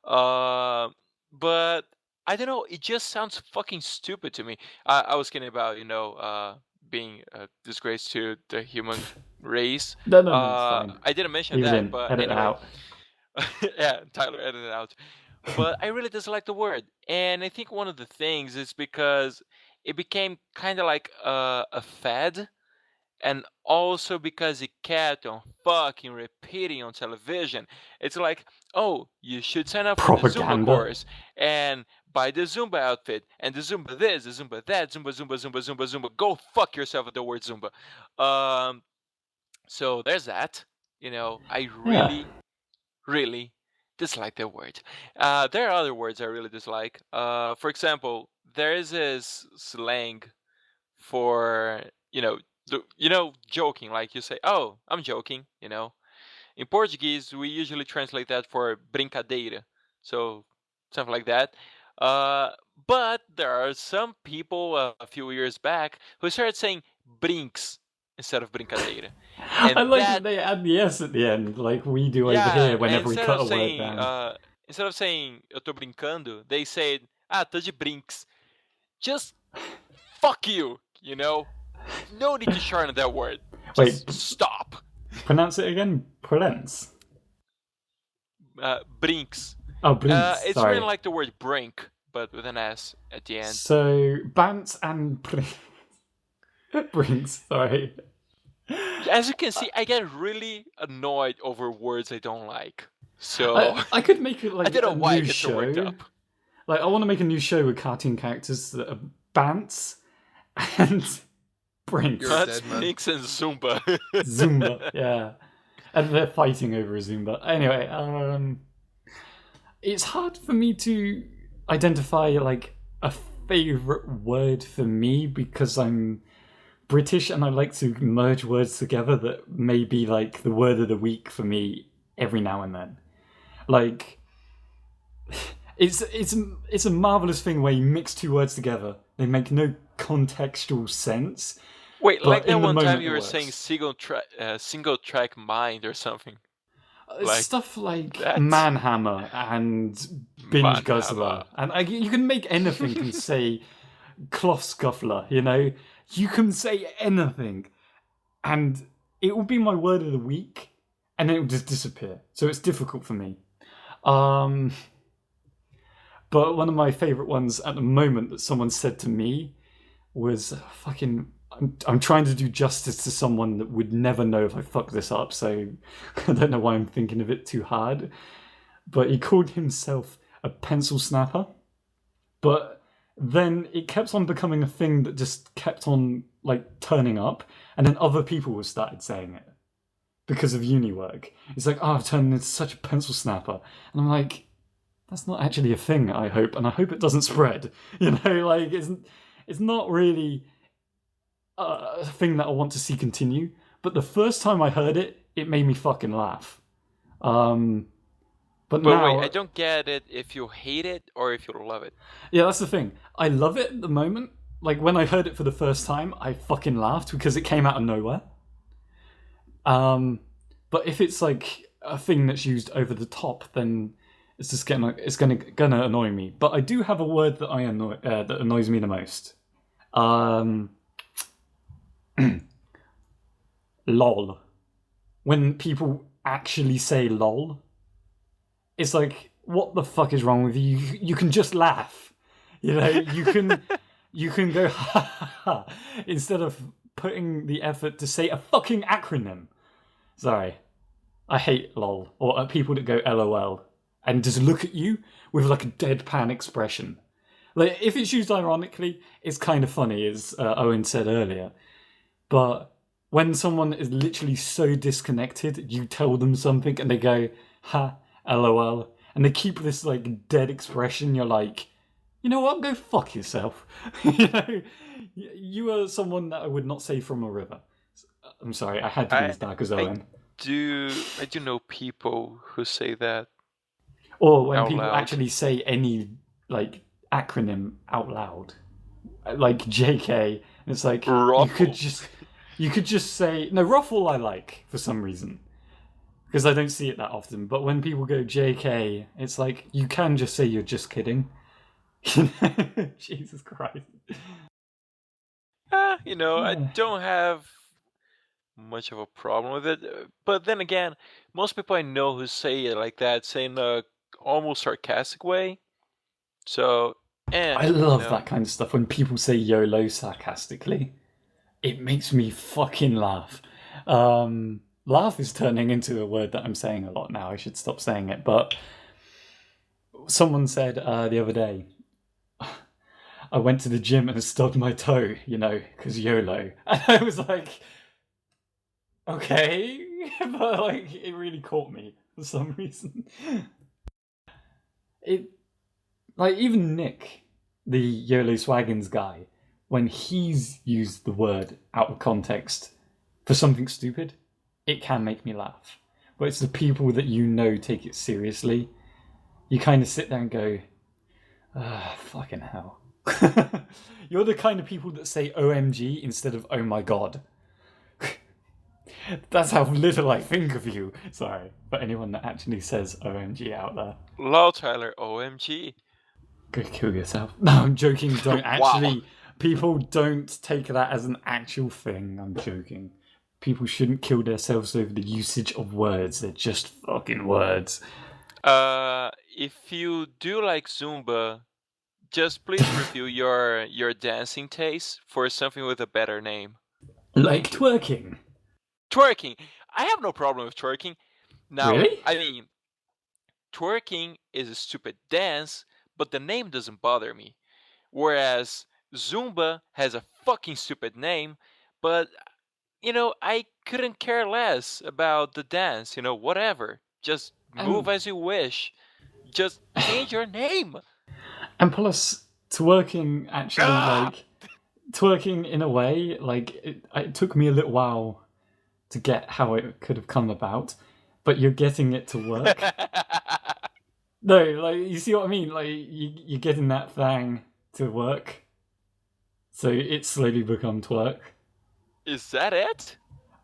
Speaker 2: But I don't know. It just sounds fucking stupid to me. I was kidding about being a disgrace to the human race.
Speaker 1: No, it's fine.
Speaker 2: I didn't mention that, but
Speaker 1: edit
Speaker 2: anyway.
Speaker 1: it out.
Speaker 2: Yeah, Tyler, edit it out. But I really dislike the word, and I think one of the things is because it became kind of like a fad, and also because it kept on fucking repeating on television. It's like, oh, you should sign up for the Zumba course and buy the Zumba outfit and the Zumba this, the Zumba that, Zumba. Go fuck yourself with the word Zumba. So there's that. I really dislike that word. There are other words I really dislike. For example, there is this slang for joking. Like you say, "Oh, I'm joking." In Portuguese, we usually translate that for brincadeira, so something like that. But there are some people a few years back who started saying brinks instead of brincadeira.
Speaker 1: I like that they add the S at the end, like we do over here whenever we cut a word down.
Speaker 2: Instead of saying eu tô brincando, they said, tô de brinks. Just fuck you, No need to shorten that word. Just stop.
Speaker 1: Pronounce it again. Pronounce.
Speaker 2: Brinks.
Speaker 1: Oh, brinks.
Speaker 2: It's
Speaker 1: Sorry.
Speaker 2: really like the word brink, but with an S at the end.
Speaker 1: So, bants and brinks. Sorry.
Speaker 2: As you can see, I get really annoyed over words I don't like. So
Speaker 1: I could make it like
Speaker 2: I don't know why I get
Speaker 1: show.
Speaker 2: so worked up.
Speaker 1: Like, I want to make a new show with cartoon characters that are bants and brinks.
Speaker 2: Bants, brinks, and Zumba.
Speaker 1: Zumba, yeah. And they're fighting over a Zumba. Anyway, it's hard for me to identify like a favorite word for me because I'm British and I like to merge words together that may be like the word of the week for me every now and then. Like, it's a marvelous thing where you mix two words together. They make no contextual sense.
Speaker 2: Wait, like that one time you were saying single track mind or something.
Speaker 1: Stuff like manhammer and binge guzzler, and you can make anything and say cloth scuffler. You can say anything, and it will be my word of the week, and then it will just disappear. So it's difficult for me. But one of my favourite ones at the moment that someone said to me was fucking... I'm trying to do justice to someone that would never know if I fuck this up, so I don't know why I'm thinking of it too hard. But he called himself a pencil snapper. But then it kept on becoming a thing that just kept on like turning up, and then other people started saying it because of uni work. It's like, I've turned into such a pencil snapper. And I'm like, that's not actually a thing, I hope, and I hope it doesn't spread. Like it's not really a thing that I want to see continue. But the first time I heard it, it made me fucking laugh. But now,
Speaker 2: wait, I don't get it if you hate it or if you love it.
Speaker 1: Yeah, that's the thing. I love it at the moment. Like, when I heard it for the first time, I fucking laughed because it came out of nowhere. But if it's like a thing that's used over the top, then It's just gonna annoy me. But I do have a word that that annoys me the most. Lol. When people actually say lol, it's like, what the fuck is wrong with you? You can just laugh. You know, you can go ha ha ha instead of putting the effort to say a fucking acronym. Sorry. I hate lol, or people that go LOL and just look at you with like a deadpan expression. Like, if it's used ironically, it's kind of funny, as Owen said earlier. But when someone is literally so disconnected, you tell them something and they go, ha, LOL, and they keep this like dead expression, you're like, you know what, go fuck yourself. You know, you are someone that I would not say from a river. I'm sorry, I had to be as dark as Owen.
Speaker 2: I do know people who say that.
Speaker 1: Or when people
Speaker 2: loud.
Speaker 1: actually say any like acronym out loud, like JK, it's like
Speaker 2: Ruffle.
Speaker 1: you could just say no. Ruffle I like for some reason because I don't see it that often. But when people go JK, it's like you can just say you're just kidding. Jesus Christ.
Speaker 2: I don't have much of a problem with it, but then again, most people I know who say it like that say in a almost sarcastic way. So,
Speaker 1: I love that kind of stuff when people say YOLO sarcastically. It makes me fucking laugh. Laugh is turning into a word that I'm saying a lot now. I should stop saying it. But someone said the other day, I went to the gym and stubbed my toe, because YOLO. And I was like, okay. But like, it really caught me for some reason. Even Nick, the YOLO Swaggins guy, when he's used the word out of context for something stupid, it can make me laugh. But it's the people that take it seriously. You kind of sit there and go, fucking hell. You're the kind of people that say OMG instead of oh my god. That's how little I think of you. Sorry, but anyone that actually says OMG out there.
Speaker 2: Lol, Tyler, OMG.
Speaker 1: Go kill yourself. No, I'm joking. Don't actually.
Speaker 2: Wow.
Speaker 1: People don't take that as an actual thing. I'm joking. People shouldn't kill themselves over the usage of words. They're just fucking words.
Speaker 2: If you do like Zumba, just please review your dancing taste for something with a better name.
Speaker 1: Like twerking.
Speaker 2: Twerking. I have no problem with twerking. Now,
Speaker 1: really?
Speaker 2: I mean, twerking is a stupid dance, but the name doesn't bother me. Whereas Zumba has a fucking stupid name, but, I couldn't care less about the dance, whatever. Just move as you wish. Just change your name.
Speaker 1: And plus, twerking actually, twerking in a way, it took me a little while to get how it could have come about, but you're getting it to work. No, you see what I mean? You're getting that thing to work, so it slowly become twerk.
Speaker 2: Is that it?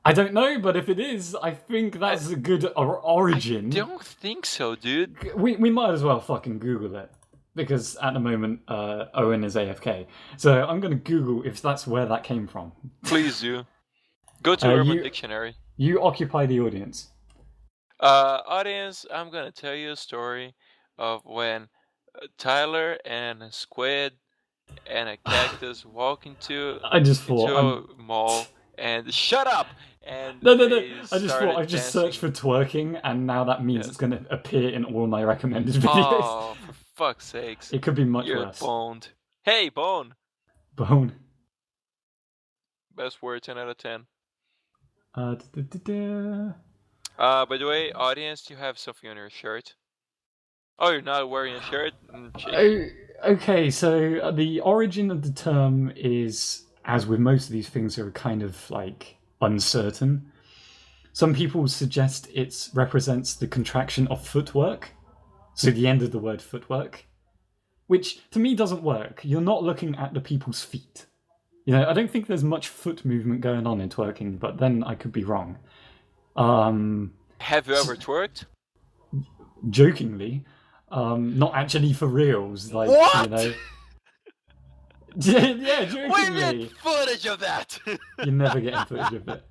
Speaker 1: I don't know, but if it is, I think that's a good origin.
Speaker 2: I don't think so, dude.
Speaker 1: We might as well fucking Google it, because at the moment, Owen is AFK. So I'm going to Google if that's where that came from.
Speaker 2: Please do. Go to Urban Dictionary.
Speaker 1: You occupy the audience.
Speaker 2: Audience, I'm going to tell you a story of when Tyler and a squid and a cactus walk into a mall and shut up. And
Speaker 1: no. I just searched for twerking, and now that means it's going to appear in all my recommended videos.
Speaker 2: Oh, for fuck's sakes!
Speaker 1: It could be much
Speaker 2: You're
Speaker 1: worse.
Speaker 2: Boned. Hey, bone.
Speaker 1: Bone.
Speaker 2: Best word, 10 out of 10.
Speaker 1: By
Speaker 2: the way, audience, you have something on your shirt. Oh, you're not wearing a shirt?
Speaker 1: Okay, so the origin of the term is, as with most of these things, are kind of uncertain. Some people suggest it represents the contraction of footwork, so the end of the word footwork, which to me doesn't work. You're not looking at the people's feet. I don't think there's much foot movement going on in twerking, but then I could be wrong.
Speaker 2: Have you ever twerked?
Speaker 1: Jokingly. Not actually for reals. Like,
Speaker 2: What?
Speaker 1: you know. Yeah, jokingly.
Speaker 2: Where did footage of that?
Speaker 1: You're never getting footage of it.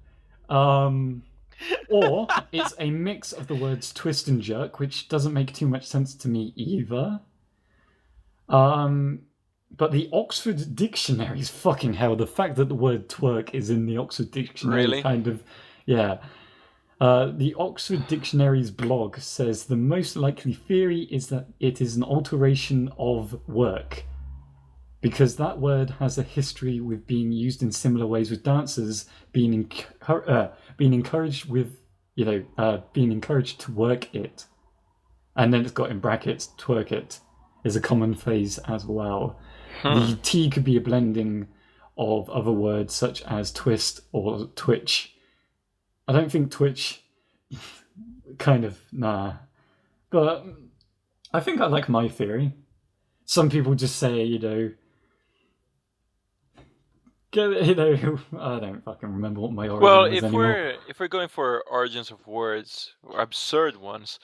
Speaker 1: Or it's a mix of the words twist and jerk, which doesn't make too much sense to me either. But the Oxford Dictionary's fucking hell. The fact that the word twerk is in the Oxford Dictionary
Speaker 2: Really?
Speaker 1: kind of, yeah. The Oxford Dictionary's blog says the most likely theory is that it is an alteration of work, because that word has a history with being used in similar ways with dancers being encouraged with, being encouraged to work it. And then it's got in brackets, twerk it is a common phrase as well. The T could be a blending of other words such as twist or twitch. I don't think twitch, nah. But I think I like my theory. Some people just say, I don't fucking remember what my origin was anymore.
Speaker 2: If we're going for origins of words, or absurd ones,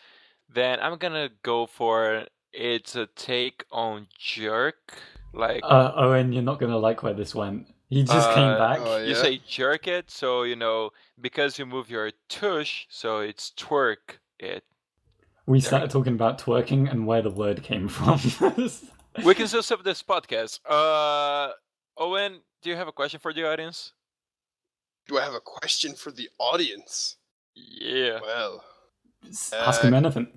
Speaker 2: then I'm gonna go for it's a take on jerk. Like
Speaker 1: Owen, you're not gonna like where this went. He just came back.
Speaker 3: Oh,
Speaker 2: you
Speaker 3: yeah?
Speaker 2: say jerk it, so because you move your tush, so it's twerk it.
Speaker 1: We started talking about twerking and where the word came from.
Speaker 2: We can still stop this podcast. Owen, do you have a question for the audience?
Speaker 3: Do I have a question for the audience?
Speaker 2: Yeah.
Speaker 3: Well,
Speaker 1: Ask him anything.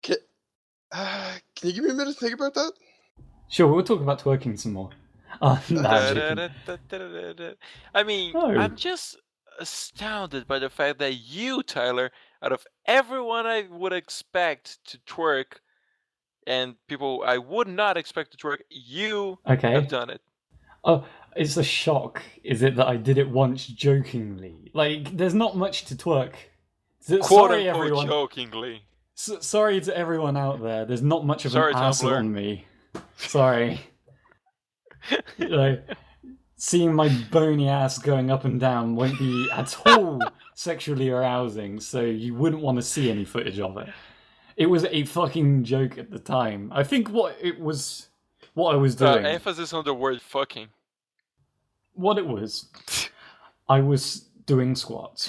Speaker 3: can you give me a minute to think about that?
Speaker 1: Sure, we'll talk about twerking some more. I'm joking.
Speaker 2: I mean,
Speaker 1: No.
Speaker 2: I'm just astounded by the fact that you, Tyler, out of everyone I would expect to twerk, and people I would not expect to twerk, you
Speaker 1: Okay.
Speaker 2: have done it.
Speaker 1: Oh, it's a shock, is it, that I did it once jokingly? Like, there's not much to twerk.
Speaker 2: Quote
Speaker 1: Sorry,
Speaker 2: unquote
Speaker 1: everyone.
Speaker 2: jokingly.
Speaker 1: Sorry to everyone out there. There's not much of
Speaker 2: Sorry,
Speaker 1: an ass
Speaker 2: Tumblr.
Speaker 1: on me. Sorry. Seeing my bony ass going up and down won't be at all sexually arousing, so you wouldn't want to see any footage of it. It was a fucking joke at the time. I think what I was doing...
Speaker 2: Emphasis on the word fucking.
Speaker 1: What it was, I was doing squats.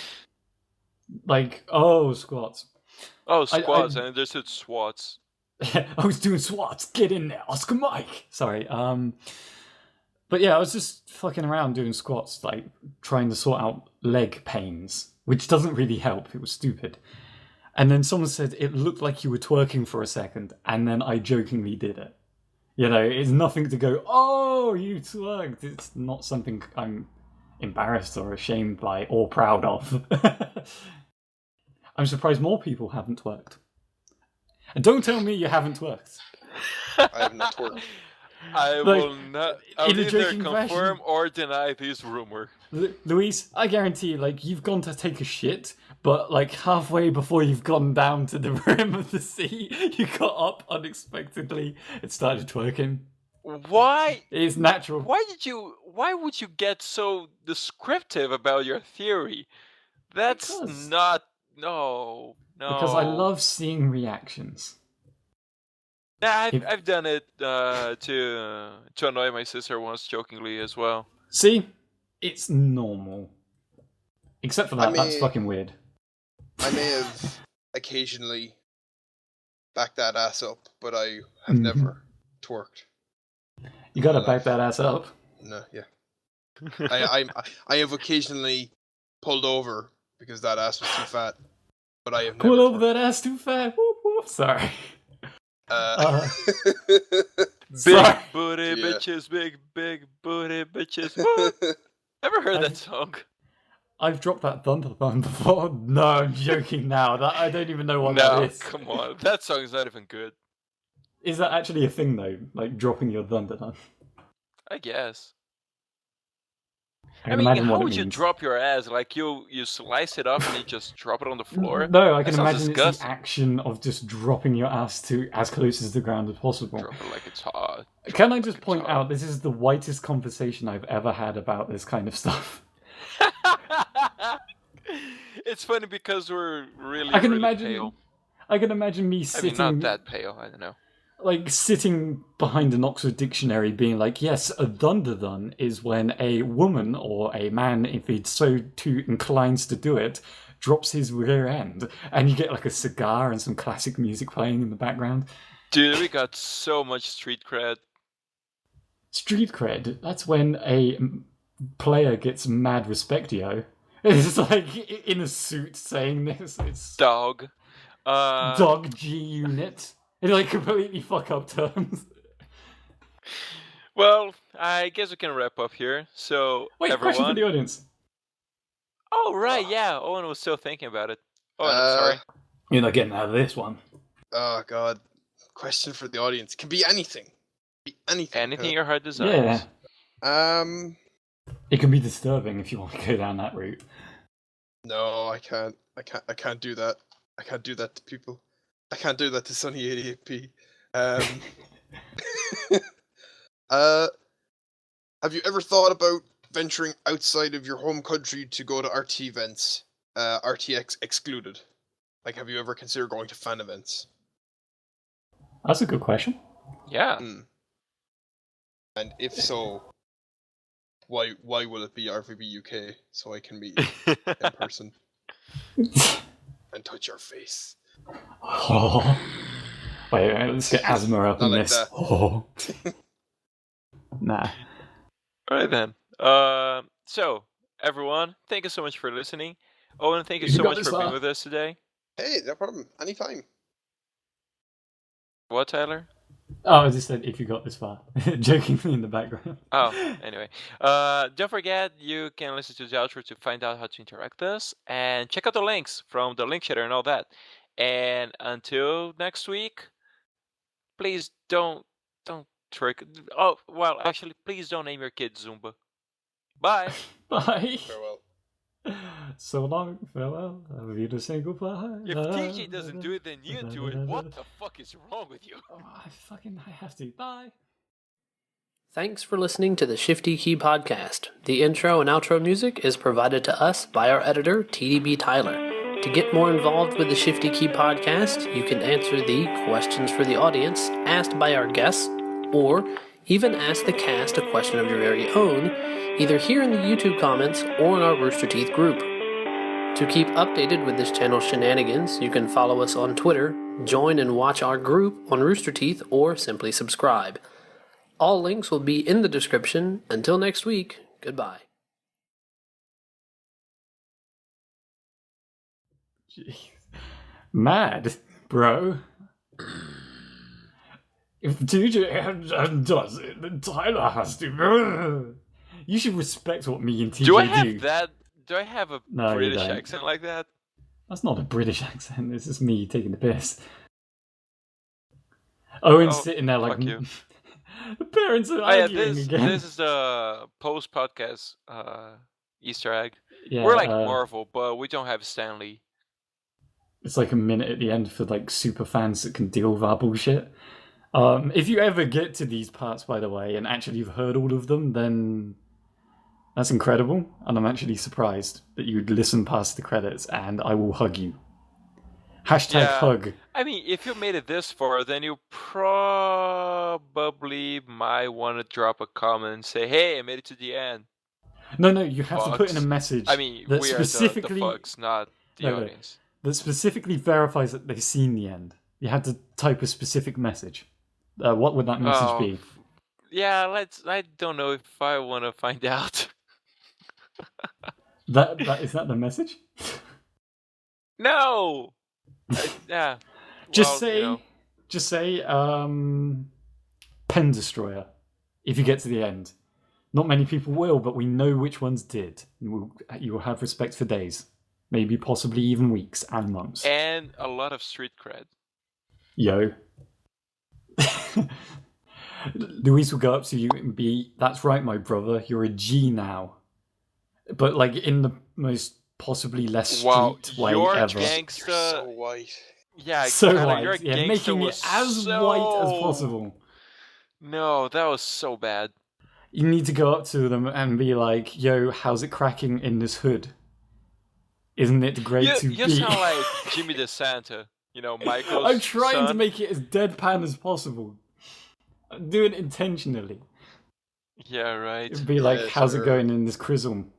Speaker 1: Squats.
Speaker 2: Oh, squats. I understood swats.
Speaker 1: I was doing squats. Get in there, Oscar Mike. Sorry. But yeah, I was just fucking around doing squats, like trying to sort out leg pains, which doesn't really help. It was stupid. And then someone said it looked like you were twerking for a second, and then I jokingly did it. It's nothing to go, oh, you twerked. It's not something I'm embarrassed or ashamed by or proud of. I'm surprised more people haven't twerked. And don't tell me you haven't twerked.
Speaker 3: I have not twerked.
Speaker 2: I will not. I'll
Speaker 1: in a
Speaker 2: either
Speaker 1: joking
Speaker 2: confirm
Speaker 1: fashion.
Speaker 2: or deny this rumor.
Speaker 1: Luis, I guarantee, you've gone to take a shit, but, halfway before you've gone down to the rim of the sea, you got up unexpectedly and started twerking.
Speaker 2: Why?
Speaker 1: It's natural.
Speaker 2: Why would you get so descriptive about your theory? That's not... No.
Speaker 1: Because I love seeing reactions.
Speaker 2: Nah, I've done it to annoy my sister once jokingly as well.
Speaker 1: See? It's normal. Except for that, that's fucking weird.
Speaker 3: I may have occasionally backed that ass up, but I have never twerked.
Speaker 1: You gotta back that ass up.
Speaker 3: No, yeah. I have occasionally pulled over because that ass was too fat, but I have never
Speaker 1: Pull over
Speaker 3: twerked.
Speaker 1: that ass too fat. Whoop, whoop. Sorry.
Speaker 2: Big booty bitches, big booty bitches. What? Ever heard that song?
Speaker 1: I've dropped that thunder bun before. No, I'm joking now. I don't even know what that is.
Speaker 2: Come on. That song is not even good.
Speaker 1: Is that actually a thing, though? Dropping your thunder bun?
Speaker 2: I guess.
Speaker 1: I mean,
Speaker 2: how would you drop your ass? You slice it up and you just drop it on the floor?
Speaker 1: No, I can imagine
Speaker 2: disgusting.
Speaker 1: it's the action of just dropping your ass to as close as the ground as possible.
Speaker 2: Drop it like it's hot.
Speaker 1: Can I just point out, this is the whitest conversation I've ever had about this kind of stuff.
Speaker 2: It's funny because we're really,
Speaker 1: I can
Speaker 2: really
Speaker 1: imagine.
Speaker 2: pale.
Speaker 1: I can imagine me sitting...
Speaker 2: I mean, not that pale, I don't know.
Speaker 1: Like, sitting behind an Oxford dictionary being like, yes, a dunderdun is when a woman or a man, if he so too inclines to do it, drops his rear end. And you get like a cigar and some classic music playing in the background.
Speaker 2: Dude, we got so much street cred.
Speaker 1: Street cred? That's when a player gets mad respect, yo. It's like in a suit saying this. It's
Speaker 2: Dog.
Speaker 1: Dog G unit. In like completely fuck up terms.
Speaker 2: Well, I guess we can wrap up here. So,
Speaker 1: wait,
Speaker 2: everyone...
Speaker 1: question for the audience.
Speaker 2: Oh, right, yeah. Owen was still thinking about it. Oh, I'm sorry.
Speaker 1: You're not getting out of this one.
Speaker 3: Oh, God. Question for the audience. Can be anything. Anything.
Speaker 2: Anything your heart desires.
Speaker 3: Yeah.
Speaker 1: It can be disturbing if you want to go down that route.
Speaker 3: No, I can't do that. I can't do that to people. I can't do that to Sunny 88p. Have you ever thought about venturing outside of your home country to go to RT events, RTX excluded? Like, have you ever considered going to fan events?
Speaker 1: That's a good question.
Speaker 2: Yeah.
Speaker 3: And if so, why will it be RVB UK so I can meet in person and touch your face?
Speaker 1: Oh. Wait, let's get asthma up in this. Oh. Nah.
Speaker 2: Alright then. So, everyone, thank you so much for listening. Owen, thank you so much for being with us today.
Speaker 3: Hey, no problem. Anytime.
Speaker 2: What, Tyler?
Speaker 1: Oh, I just said if you got this far. Jokingly in the background.
Speaker 2: Oh, anyway. Don't forget, you can listen to the outro to find out how to interact with us. And check out the links from the link shader and all that. And until next week, please don't trick... Oh, well, actually, please don't name your kid Zumba. Bye.
Speaker 1: Bye.
Speaker 3: Farewell.
Speaker 1: So long, farewell. Have you to say goodbye?
Speaker 2: If TJ doesn't do it, then you do it. What the fuck is wrong with you?
Speaker 1: Oh, I have to. Bye.
Speaker 4: Thanks for listening to the Shifty Key Podcast. The intro and outro music is provided to us by our editor, TDBTyler. To get more involved with the Shifty Key Podcast, you can answer the questions for the audience asked by our guests, or even ask the cast a question of your very own, either here in the YouTube comments or in our Rooster Teeth group. To keep updated with this channel's shenanigans, you can follow us on Twitter, join and watch our group on Rooster Teeth, or simply subscribe. All links will be in the description. Until next week, goodbye.
Speaker 1: Jeez. Mad, bro. If TJ does it, then Tyler has to. You should respect what me and TJ do.
Speaker 2: Do I have that? Do I have a British accent like that?
Speaker 1: That's not a British accent. This is me taking the piss. Owen's sitting there like...
Speaker 2: You.
Speaker 1: The parents are arguing again.
Speaker 2: This is the post-podcast Easter egg.
Speaker 1: Yeah,
Speaker 2: we're like Marvel, but we don't have Stanley.
Speaker 1: It's like a minute at the end for like super fans that can deal with our bullshit. If you ever get to these parts, by the way, and actually you've heard all of them, then that's incredible. And I'm actually surprised that you'd listen past the credits, and I will hug you. Hashtag hug.
Speaker 2: I mean, if you made it this far, then you probably might want to drop a comment and say, hey, I made it to the end.
Speaker 1: No, you have to put in a message.
Speaker 2: I mean,
Speaker 1: that
Speaker 2: we
Speaker 1: specifically,
Speaker 2: are the fucks, not the audience.
Speaker 1: That specifically verifies that they've seen the end. You had to type a specific message. What would that message be?
Speaker 2: Yeah, I don't know if I want to find out.
Speaker 1: Is that the message?
Speaker 2: No. Yeah.
Speaker 1: Just say, Pen Destroyer. If you get to the end, not many people will, but we know which ones did. You will have respect for days, maybe possibly even weeks and months,
Speaker 2: and a lot of street cred.
Speaker 1: Yo. Luis will go up to you and be, that's right, my brother, you're a G now. But like in the most possibly less street way ever.
Speaker 2: Gangsta...
Speaker 3: You're so white.
Speaker 2: Yeah,
Speaker 1: so
Speaker 2: Tyler,
Speaker 1: white. Yeah, making it as white as possible.
Speaker 2: No, that was so bad.
Speaker 1: You need to go up to them and be like, yo, how's it cracking in this hood? Isn't it great to be...
Speaker 2: You sound like Jimmy DeSanta. Michael's
Speaker 1: I'm trying to
Speaker 2: son.
Speaker 1: make it as deadpan as possible. I'm doing it intentionally.
Speaker 2: Yeah, right.
Speaker 1: It'd be like,
Speaker 3: Yeah,
Speaker 1: how's
Speaker 3: sure.
Speaker 1: it going in this chrism?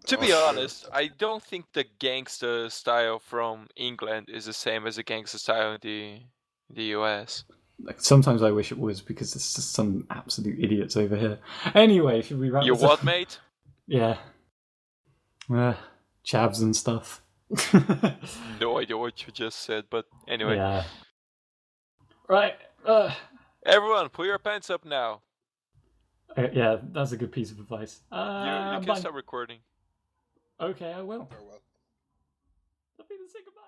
Speaker 2: To be
Speaker 3: sure.
Speaker 2: honest, I don't think the gangsta style from England is the same as the gangsta style in the US.
Speaker 1: Like, sometimes I wish it was, because there's just some absolute idiots over here. Anyway, should we wrap
Speaker 2: You
Speaker 1: this
Speaker 2: what,
Speaker 1: up?
Speaker 2: mate?
Speaker 1: Yeah. Chavs and stuff.
Speaker 2: No idea what you just said, but anyway.
Speaker 1: Yeah. Right.
Speaker 2: Everyone, put your pants up now.
Speaker 1: Yeah, that's a good piece of advice.
Speaker 2: You can
Speaker 1: Bye.
Speaker 2: stop recording.
Speaker 1: Okay, I will.
Speaker 3: Farewell.
Speaker 1: Let me say goodbye.